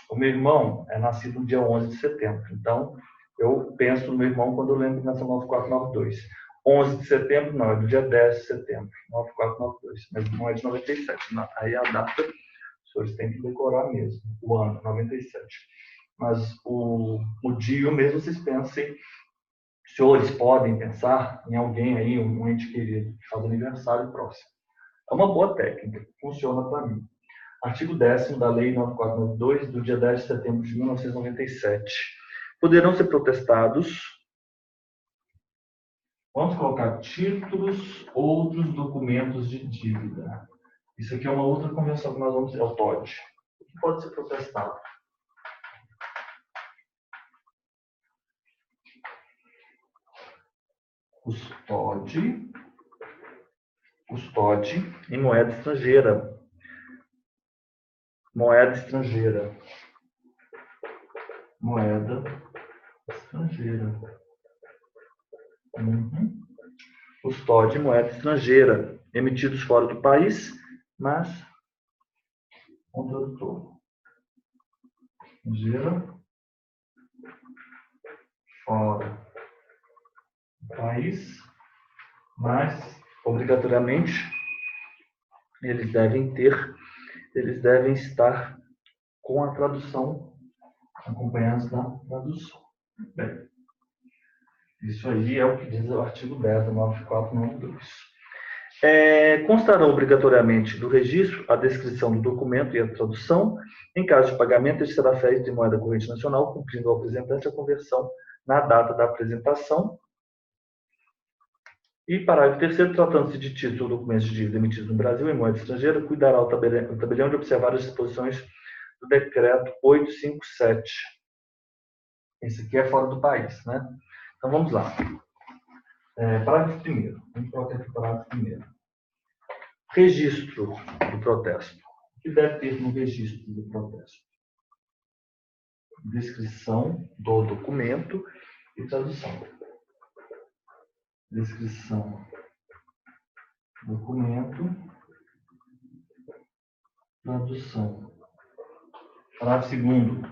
O meu irmão é nascido no dia 11 de setembro. Então, eu penso no meu irmão quando eu lembro dessa 9492. 11 de setembro, não, é do dia 10 de setembro. 9492, mas não é de 97. Não. Aí a data, os senhores têm que decorar mesmo, o ano, 97. Mas o dia e o mês, vocês pensem, os senhores podem pensar em alguém aí, um ente querido, que faz aniversário próximo. É uma boa técnica, funciona para mim. Artigo 10º da Lei 9492, do dia 10 de setembro de 1997. Poderão ser protestados, vamos colocar títulos, outros documentos de dívida. Isso aqui é uma outra convenção que nós vamos ter, é o TOD. O que pode ser protestado? Custódia em moeda estrangeira. Moeda estrangeira. Moeda estrangeira. Custódia em moeda estrangeira. Emitidos fora do país, mas com tradutor. Estrangeira. Fora do país, mas obrigatoriamente eles devem estar com a tradução, acompanhados da tradução. Bem, isso aí é o que diz o artigo 10 do 9492. Constarão obrigatoriamente do registro a descrição do documento e a tradução. Em caso de pagamento, ele será feito em moeda corrente nacional, cumprindo ao apresentante a conversão na data da apresentação. E parágrafo 3º, tratando-se de títulos ou documentos de dívida emitidos no Brasil em moeda estrangeira, cuidará o tabelião de observar as disposições do decreto 857. Esse aqui é fora do país, né? Então vamos lá. Parágrafo 1º. Vamos colocar aqui o parágrafo 1º. Registro do protesto. O que deve ter no registro do protesto? Descrição do documento e tradução. Descrição, documento, tradução. Parágrafo 2º.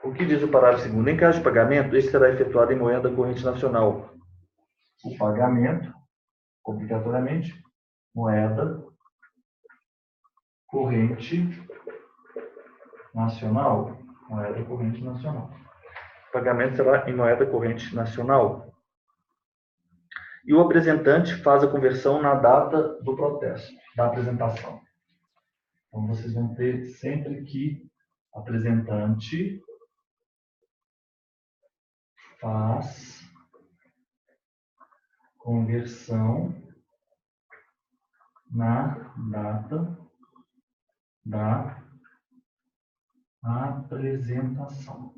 O que diz o parágrafo 2º? Em caso de pagamento, este será efetuado em moeda corrente nacional. O pagamento, obrigatoriamente, moeda corrente nacional. Moeda corrente nacional. O pagamento será em moeda corrente nacional. E o apresentante faz a conversão na data do protesto, da apresentação. Então, vocês vão ter sempre que apresentante faz conversão na data da apresentação.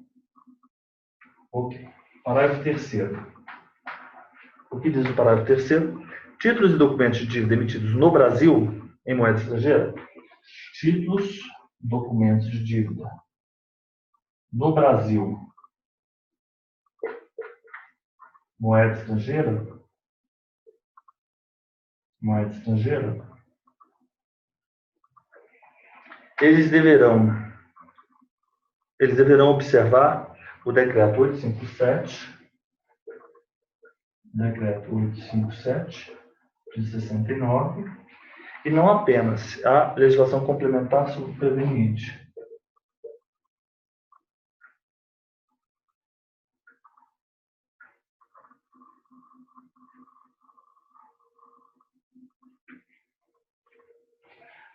Ok. Parágrafo 3º. O que diz o parágrafo 3º? Títulos e documentos de dívida emitidos no Brasil em moeda estrangeira? Títulos, documentos de dívida no Brasil, moeda estrangeira, moeda estrangeira, eles deverão observar o decreto 857 de 69, e não apenas a legislação complementar superveniente.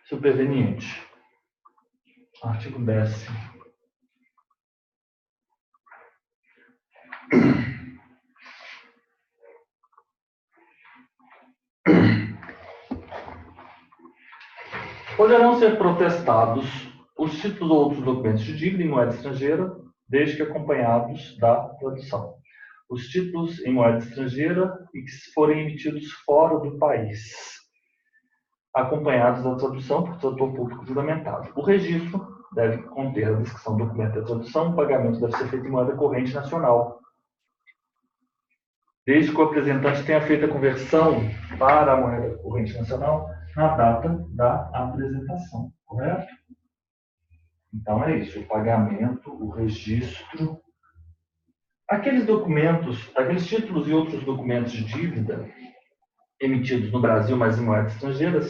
Superveniente. Artigo 10º. Poderão ser protestados os títulos ou outros documentos de dívida em moeda estrangeira, desde que acompanhados da tradução. Os títulos em moeda estrangeira e que forem emitidos fora do país, acompanhados da tradução por tradutor público juramentado. O registro deve conter a descrição do documento da tradução. O pagamento deve ser feito em moeda corrente nacional, desde que o apresentante tenha feito a conversão para a moeda corrente nacional na data da apresentação, correto? Então é isso, o pagamento, o registro. Aqueles documentos, aqueles títulos e outros documentos de dívida emitidos no Brasil, mas em moeda estrangeira,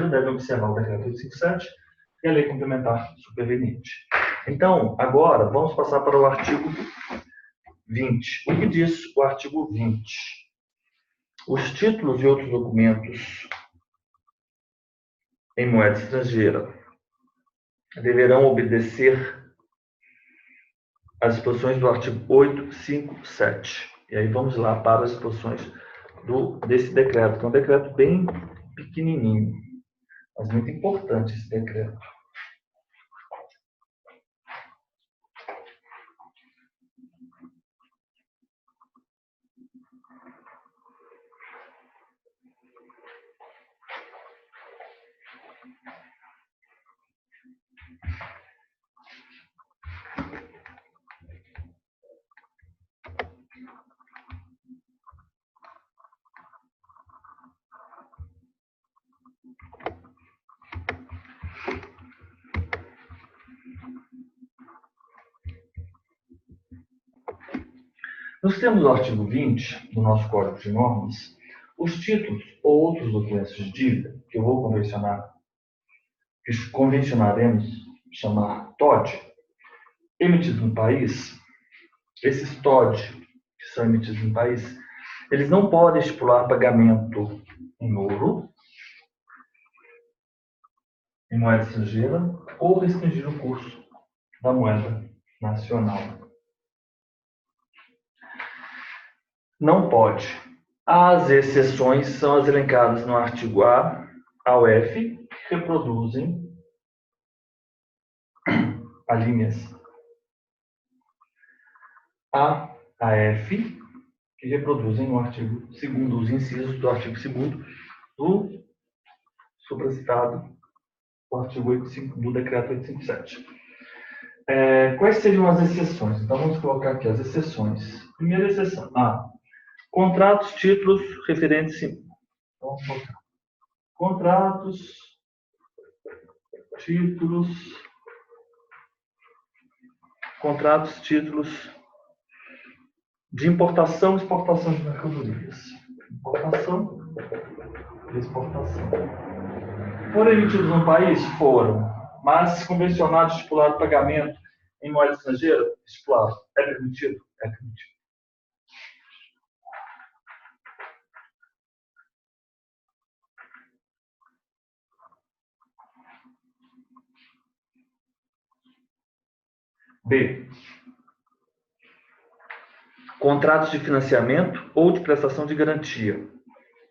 devem observar o decreto 857 e a lei complementar superveniente. Então, agora, vamos passar para o artigo 20. O que diz o artigo 20? Os títulos e outros documentos em moeda estrangeira deverão obedecer às disposições do artigo 857. E aí vamos lá para as disposições desse decreto, que é um decreto bem pequenininho, mas muito importante esse decreto. Nos termos do artigo 20 do nosso Código de Normas, os títulos ou outros documentos de dívida, que eu vou convencionaremos chamar TOD, emitidos no país, esses TOD que são emitidos no país, eles não podem estipular pagamento em ouro, em moeda estrangeira, ou restringir o curso da moeda nacional. Não pode. As exceções são as elencadas no artigo A ao F, que reproduzem alíneas A a F, que reproduzem no artigo 2º, os incisos do artigo 2º do supracitado, o artigo 85 do decreto 857. Quais seriam as exceções? Então vamos colocar aqui as exceções. Primeira exceção. Contratos, títulos, referentes. Vamos colocar. Contratos, títulos, de importação e exportação de mercadorias. Importação e exportação. Foram emitidos no país? Foram. Mas convencionados estipular o pagamento em moeda estrangeira? Estipulado. É permitido? É permitido. B. Contratos de financiamento ou de prestação de garantia.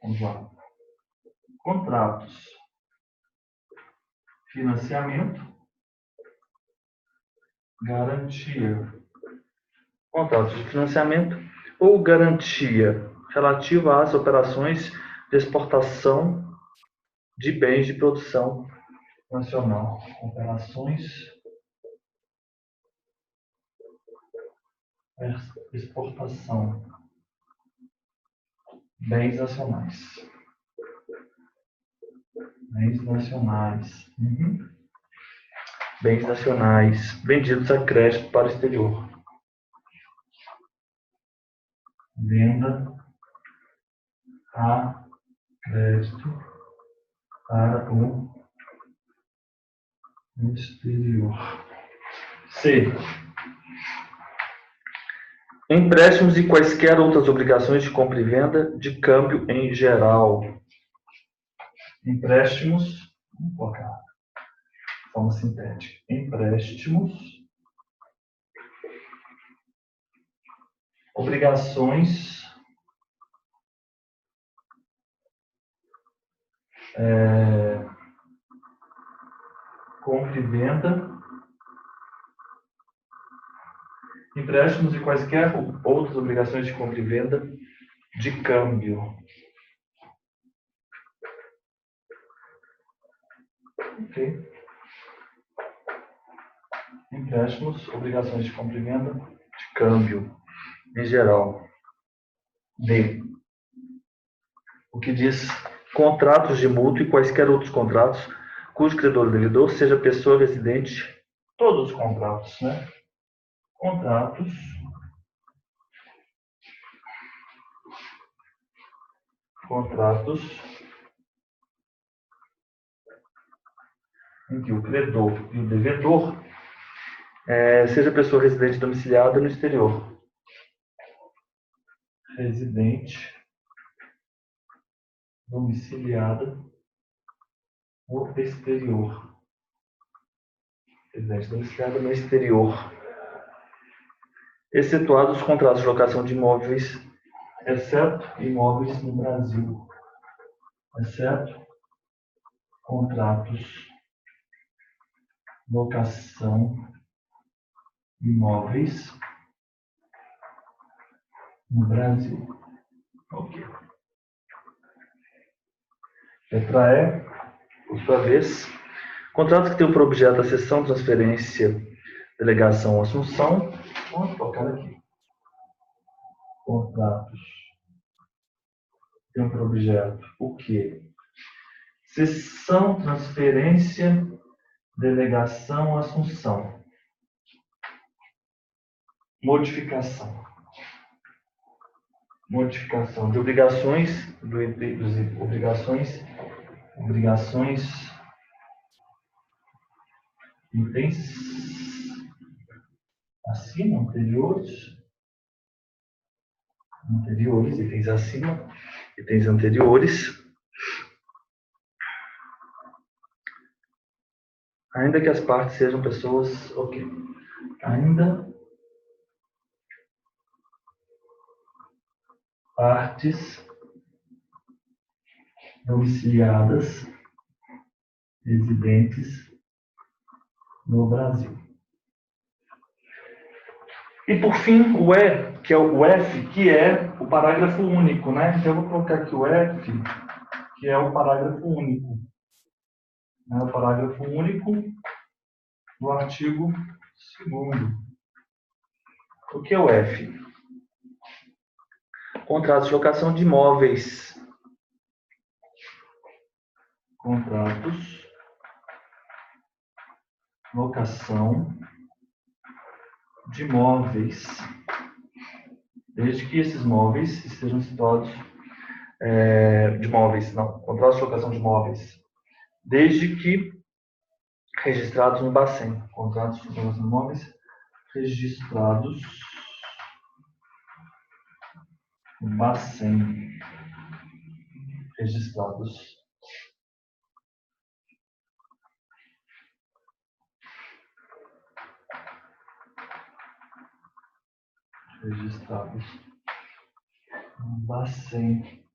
Vamos lá. Contratos. Financiamento. Garantia. Contratos de financiamento ou garantia relativa às operações de exportação de bens de produção nacional. Operações exportação bens nacionais. Bens nacionais. Uhum. Bens nacionais vendidos a crédito para o exterior. Venda a crédito para o exterior. C. Empréstimos e quaisquer outras obrigações de compra e venda de câmbio em geral. Empréstimos, vamos colocar de forma sintética. Empréstimos, obrigações, compra e venda, empréstimos e quaisquer outras obrigações de compra e venda de câmbio. Ok? Empréstimos, obrigações de compra e venda de câmbio, em geral. D. O que diz contratos de mútuo e quaisquer outros contratos cujo credor ou devedor seja pessoa residente. Todos os contratos, né? Contratos em que o credor e o devedor seja pessoa residente domiciliada no exterior. Residente domiciliada no exterior. Residente domiciliada no exterior. Excetuados os contratos de locação de imóveis, exceto imóveis no Brasil. Exceto contratos de locação de imóveis no Brasil. Ok. Letra E, por sua vez, contratos que tenham por objeto a cessão, transferência, delegação ou assunção. Vamos colocar aqui. Contratos que tenham por objeto o quê? Cessão, transferência, delegação, assunção. Modificação de obrigações, itens acima, itens acima, itens anteriores, ainda que as partes sejam pessoas, ok, ainda partes domiciliadas, residentes no Brasil. E por fim, o E, que é o F, que é o parágrafo único, né? Então eu vou colocar aqui o F, que é o parágrafo único. É o parágrafo único do artigo 2º. O que é o F? Contratos de locação de imóveis. Contratos, locação de imóveis, desde que esses móveis estejam situados contratos de locação de imóveis, desde que registrados no Bacen, contratos de locação de imóveis registrados no Bacen, registrados no Bacen.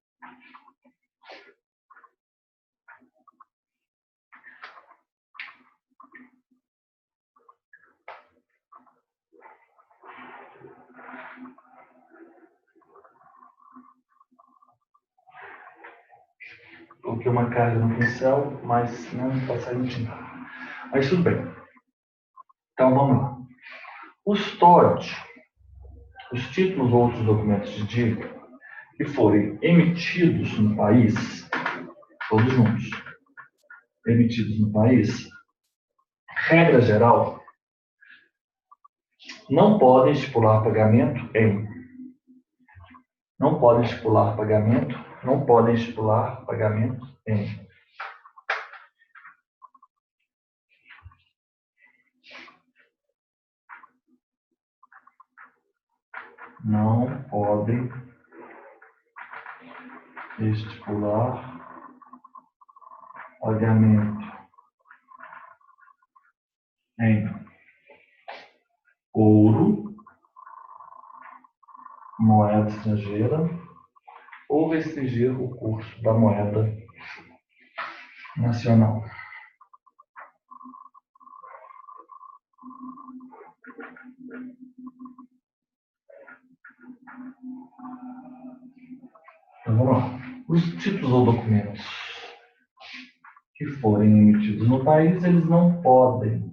Coloquei uma carga no pincel, mas não está saindo tinta. Mas tudo bem. Então vamos lá. Os TOD, os títulos ou outros documentos de dívida que forem emitidos no país, todos juntos, emitidos no país, regra geral, não podem estipular pagamento em. Não podem estipular pagamento. Não podem estipular pagamento em. Não podem estipular pagamento em ouro, moeda estrangeira, ou restringir o curso da moeda nacional. Então, vamos lá. Os títulos ou documentos que forem emitidos no país, eles não podem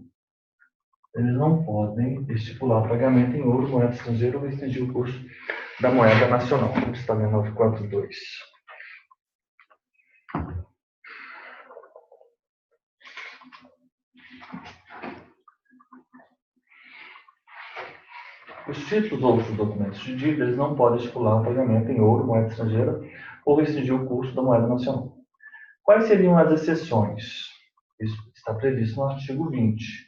estipular pagamento em ouro, moeda estrangeira ou restringir o curso da moeda nacional. Está em 942. Os títulos ou outros documentos de dívida, eles não podem estipular pagamento em ouro, moeda estrangeira ou restringir o curso da moeda nacional. Quais seriam as exceções? Isso está previsto no artigo 20.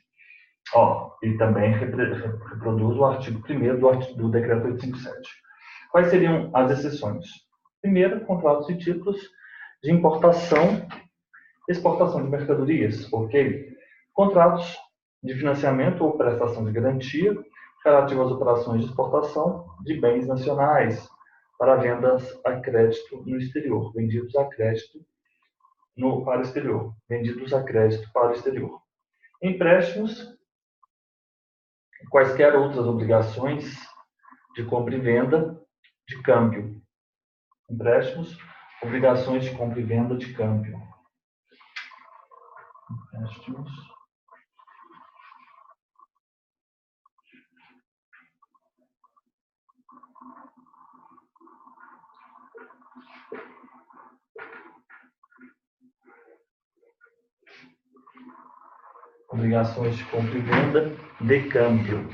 E também reproduz o artigo 1º do Decreto 857. Quais seriam as exceções? Primeiro, contratos e títulos de importação e exportação de mercadorias, ok? Contratos de financiamento ou prestação de garantia relativos às operações de exportação de bens nacionais para vendas a crédito no exterior, vendidos a crédito para o exterior, vendidos a crédito para o exterior. Empréstimos, quaisquer outras obrigações de compra e venda de câmbio. Empréstimos, obrigações de compra e venda de câmbio. Empréstimos. Obrigações de compra e venda de câmbio.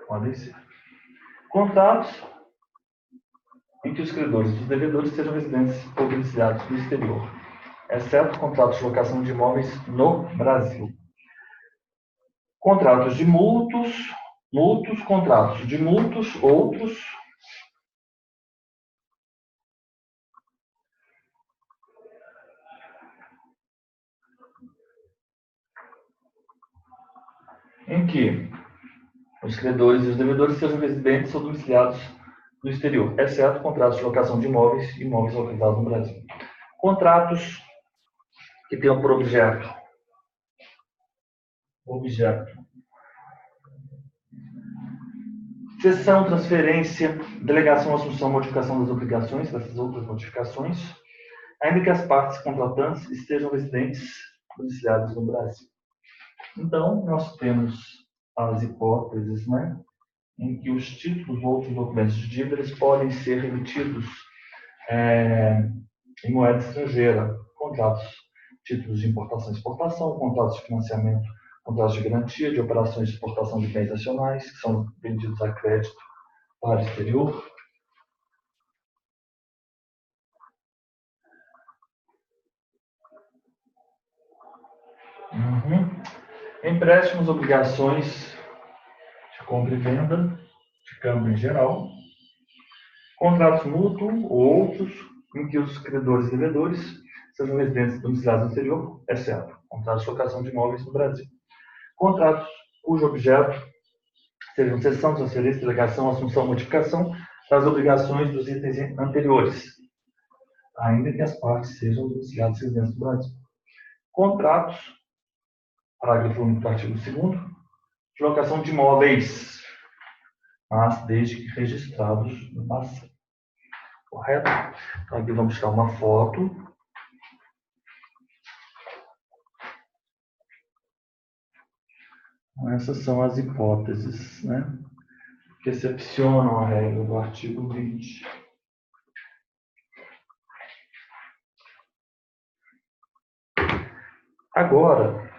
Podem ser. Contratos em que os credores e os devedores sejam residentes ou domiciliados no exterior, exceto contratos de locação de imóveis no Brasil. Contratos de multos, contratos de multos, outros. Em que os credores e os devedores sejam residentes ou domiciliados no exterior, exceto contratos de locação de imóveis e imóveis localizados no Brasil. Contratos que tenham por objeto cessão, transferência, delegação, assunção, modificação das obrigações, dessas outras modificações, ainda que as partes contratantes estejam residentes domiciliadas no Brasil. Então, nós temos as hipóteses, em que os títulos ou outros documentos de dívida eles podem ser emitidos em moeda estrangeira, contratos, títulos de importação e exportação, contratos de financiamento, contratos de garantia de operações de exportação de bens nacionais, que são vendidos a crédito para o exterior. Empréstimos, obrigações de compra e venda, de câmbio em geral. Contratos mútuos ou outros em que os credores e devedores sejam residentes domiciliados no exterior, exceto contratos de locação de imóveis no Brasil. Contratos cujo objeto sejam cessão, transferência, delegação, assunção, modificação das obrigações dos itens anteriores, ainda que as partes sejam domiciliadas residentes do Brasil. Contratos, parágrafo único do artigo 2º, de locação de imóveis, mas desde que registrados no passado. Correto? Então, aqui vamos tirar uma foto. Essas são as hipóteses, que excepcionam a regra do artigo 20. Agora,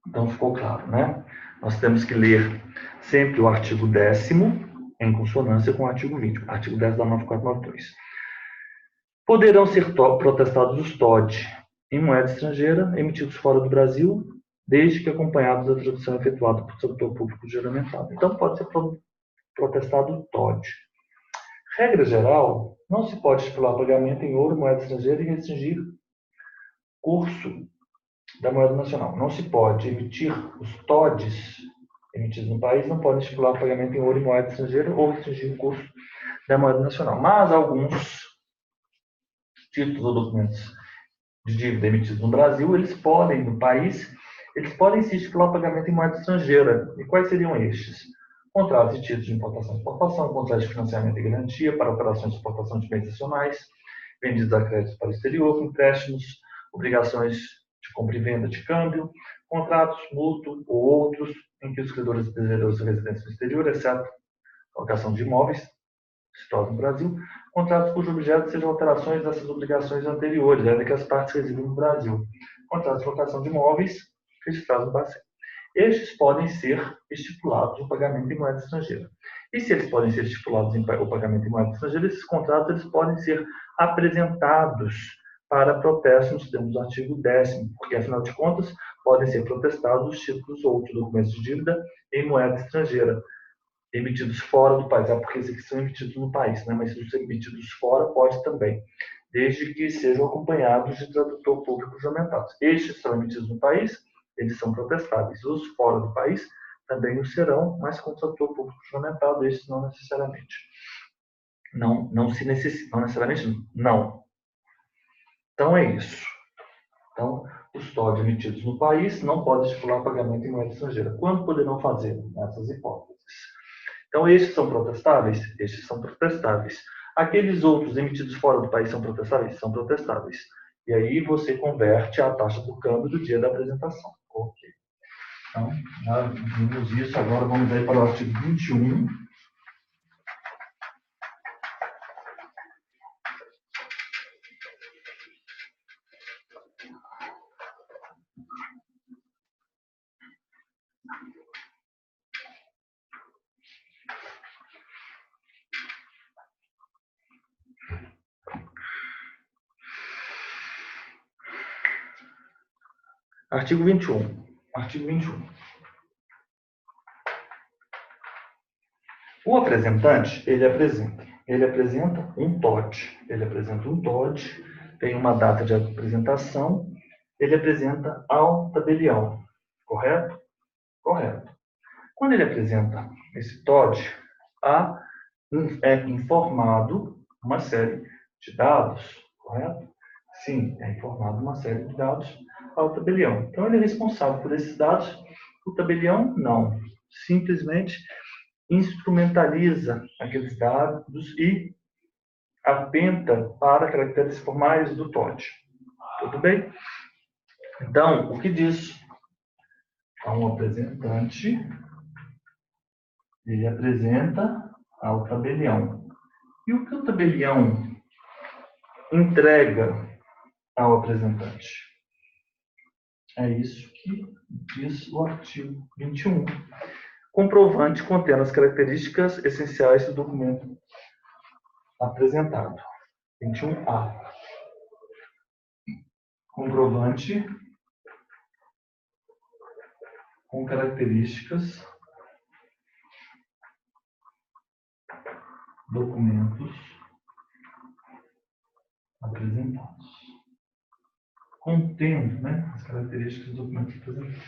então ficou claro, né? Nós temos que ler sempre o artigo 10º em consonância com o artigo 20, artigo 10 da 9492. Poderão ser protestados os TOD em moeda estrangeira emitidos fora do Brasil, desde que acompanhados da tradução efetuada por setor público juramentado. Então, pode ser protestado o TOD. Regra geral, não se pode estipular pagamento em ouro, moeda estrangeira e restringir curso da moeda nacional. Não se pode emitir os TODs emitidos no país, não podem estipular pagamento em ouro e moeda estrangeira ou restringir o curso da moeda nacional. Mas alguns títulos ou documentos de dívida emitidos no Brasil, eles podem, no país, eles podem se estipular pagamento em moeda estrangeira. E quais seriam estes? Contratos de títulos de importação e exportação, contratos de financiamento e garantia para operações de exportação de bens nacionais, vendidos a crédito para o exterior, empréstimos, obrigações de compra e venda de câmbio, contratos, mútuo ou outros em que os credores desejam residência no exterior, exceto locação de imóveis situados no Brasil, contratos cujo objeto sejam alterações dessas obrigações anteriores, ainda que as partes residam no Brasil. Contratos de locação de imóveis registrados no Bacen. Estes podem ser estipulados o pagamento em moeda estrangeira. E se eles podem ser estipulados o pagamento em moeda estrangeira, esses contratos eles podem ser apresentados para protesto nos termos do artigo 10º, porque, afinal de contas, podem ser protestados os títulos ou outros documentos de dívida em moeda estrangeira, emitidos fora do país, porque esses aqui são emitidos no país, né? Mas se os emitidos fora, pode também, desde que sejam acompanhados de tradutor público juramentado. Estes são emitidos no país, eles são protestáveis. Os fora do país também o serão, mas com tradutor público juramentado, estes não necessariamente. Não se necessita, não necessariamente não. Então é isso. Então, os TOD emitidos no país não podem estipular pagamento em moeda estrangeira. Quando poderão fazer? Nessas hipóteses. Então, estes são protestáveis? Estes são protestáveis. Aqueles outros emitidos fora do país são protestáveis? São protestáveis. E aí você converte a taxa do câmbio do dia da apresentação. Ok. Então, já vimos isso. Agora vamos aí para o artigo 21. Artigo 21. Artigo 21. O apresentante, ele apresenta um TOD. Ele apresenta um TOD, tem uma data de apresentação, ele apresenta ao tabelião. Correto? Correto. Quando ele apresenta esse TOD, é informado uma série de dados, correto? Sim, é informado uma série de dados ao tabelião. Então, ele é responsável por esses dados. O tabelião, não. Simplesmente instrumentaliza aqueles dados e atenta para caracteres formais do TOD. Tudo bem? Então, o que diz? Um apresentante, ele apresenta ao tabelião. E o que o tabelião entrega ao apresentante? É isso que diz o artigo 21. Comprovante contendo as características essenciais do documento apresentado. 21A. Comprovante com características, documentos apresentados. Contendo, né, as características dos documentos apresentados.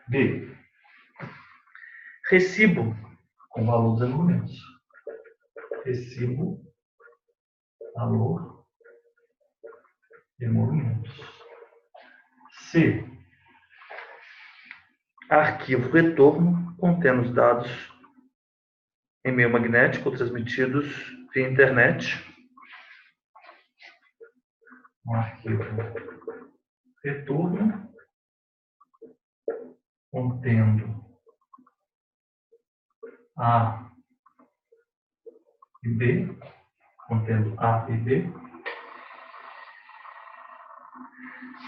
B. Recibo com valor dos argumentos. Recibo, valor de emolumentos. C. Arquivo retorno contendo os dados em meio magnético transmitidos via internet. Um arquivo retorno contendo A e B, contendo A e B.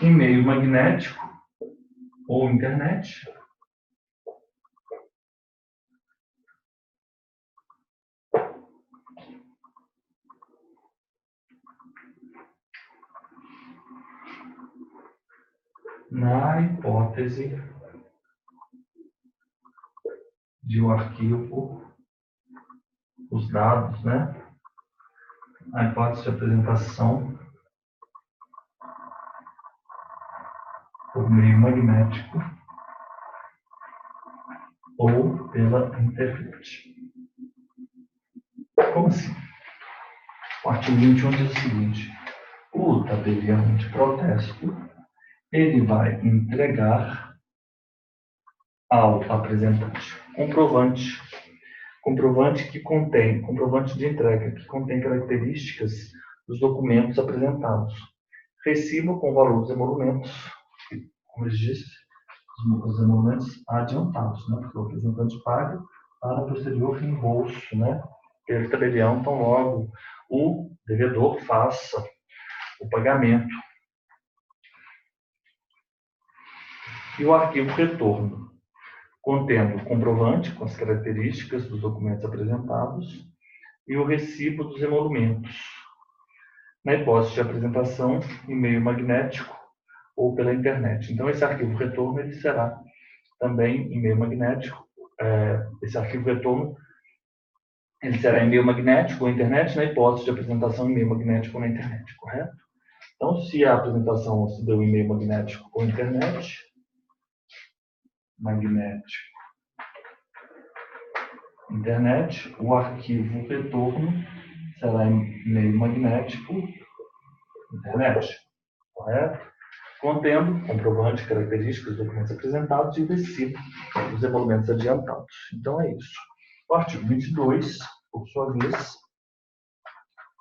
em meio magnético ou internet, na hipótese de o arquivo, os dados, né? A hipótese de apresentação por meio magnético ou pela internet. Como assim? O artigo 21 diz o seguinte: o tabelião de protesto ele vai entregar ao apresentante comprovante de entrega que contém características dos documentos apresentados, recibo com valor dos emolumentos, como eu disse, os emolumentos adiantados, né? Porque o apresentante paga para posterior reembolso, né? Pelo tabelião, tão logo o devedor faça o pagamento. E o arquivo retorno, contendo o comprovante com as características dos documentos apresentados e o recibo dos emolumentos, na hipótese de apresentação em meio magnético ou pela internet. Então, esse arquivo retorno ele será também em meio magnético. Esse arquivo retorno ele será em meio magnético ou internet, na hipótese de apresentação em meio magnético ou na internet, correto? Então, se a apresentação se deu em meio magnético ou internet, internet, o arquivo retorno será em meio magnético, internet, correto? Contendo comprovante, características, documentos apresentados e recibo dos emolumentos adiantados. Então é isso. O artigo 22, por sua vez,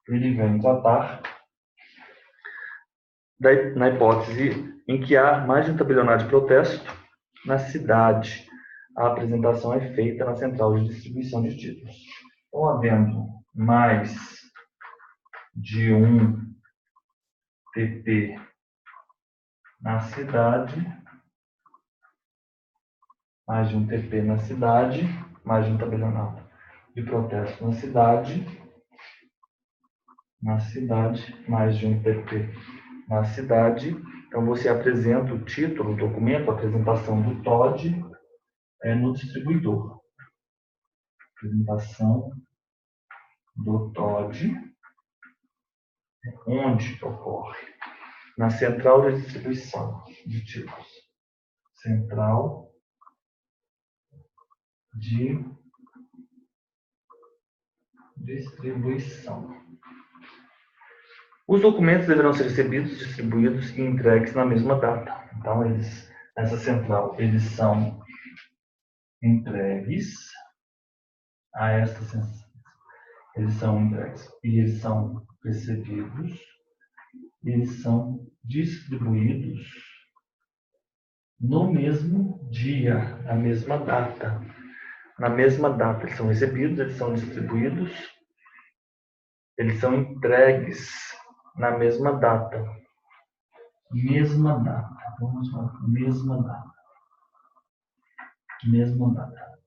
ele vem tratar na hipótese em que há mais de um tabelionato de protesto na cidade. A apresentação é feita na central de distribuição de títulos. Então, havendo mais de um TP na cidade, mais de um TP na cidade, mais de um tabelionato de protesto na cidade, mais de um TP na cidade. Então, você apresenta o título, o documento, a apresentação do TOD no distribuidor. Apresentação do TOD, onde ocorre? Na central de distribuição de títulos. Central de distribuição. Os documentos deverão ser recebidos, distribuídos e entregues na mesma data. Então, nessa central, eles são entregues a esta central. Eles são entregues e eles são recebidos e eles são distribuídos no mesmo dia, na mesma data. Na mesma data, eles são recebidos, eles são distribuídos, eles são entregues na mesma data. Mesma data. Vamos lá. Mesma data. Mesma data.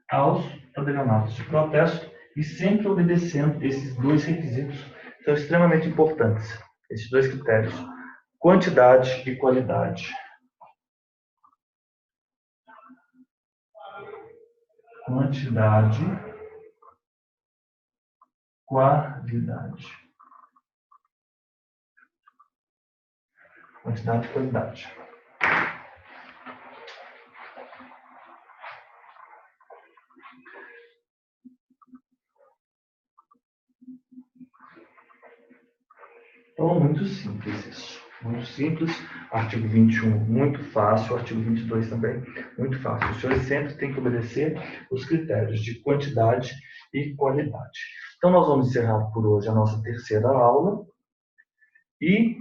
Aos tabelionatos de protesto e sempre obedecendo esses dois requisitos, que são extremamente importantes. Esses dois critérios. Quantidade e qualidade. Quantidade, qualidade. Quantidade e qualidade. Então, muito simples isso. Muito simples. Artigo 21, muito fácil. Artigo 22 também, muito fácil. Os senhores sempre têm que obedecer os critérios de quantidade e qualidade. Então, nós vamos encerrar por hoje a nossa terceira aula. E,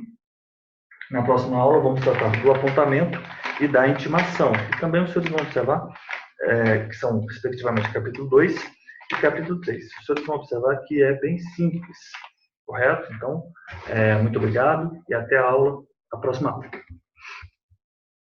na próxima aula, vamos tratar do apontamento e da intimação. E também os senhores vão observar, que são, respectivamente, capítulo 2 e capítulo 3. Os senhores vão observar que é bem simples. Correto? Então, muito obrigado e até a aula a próxima aula.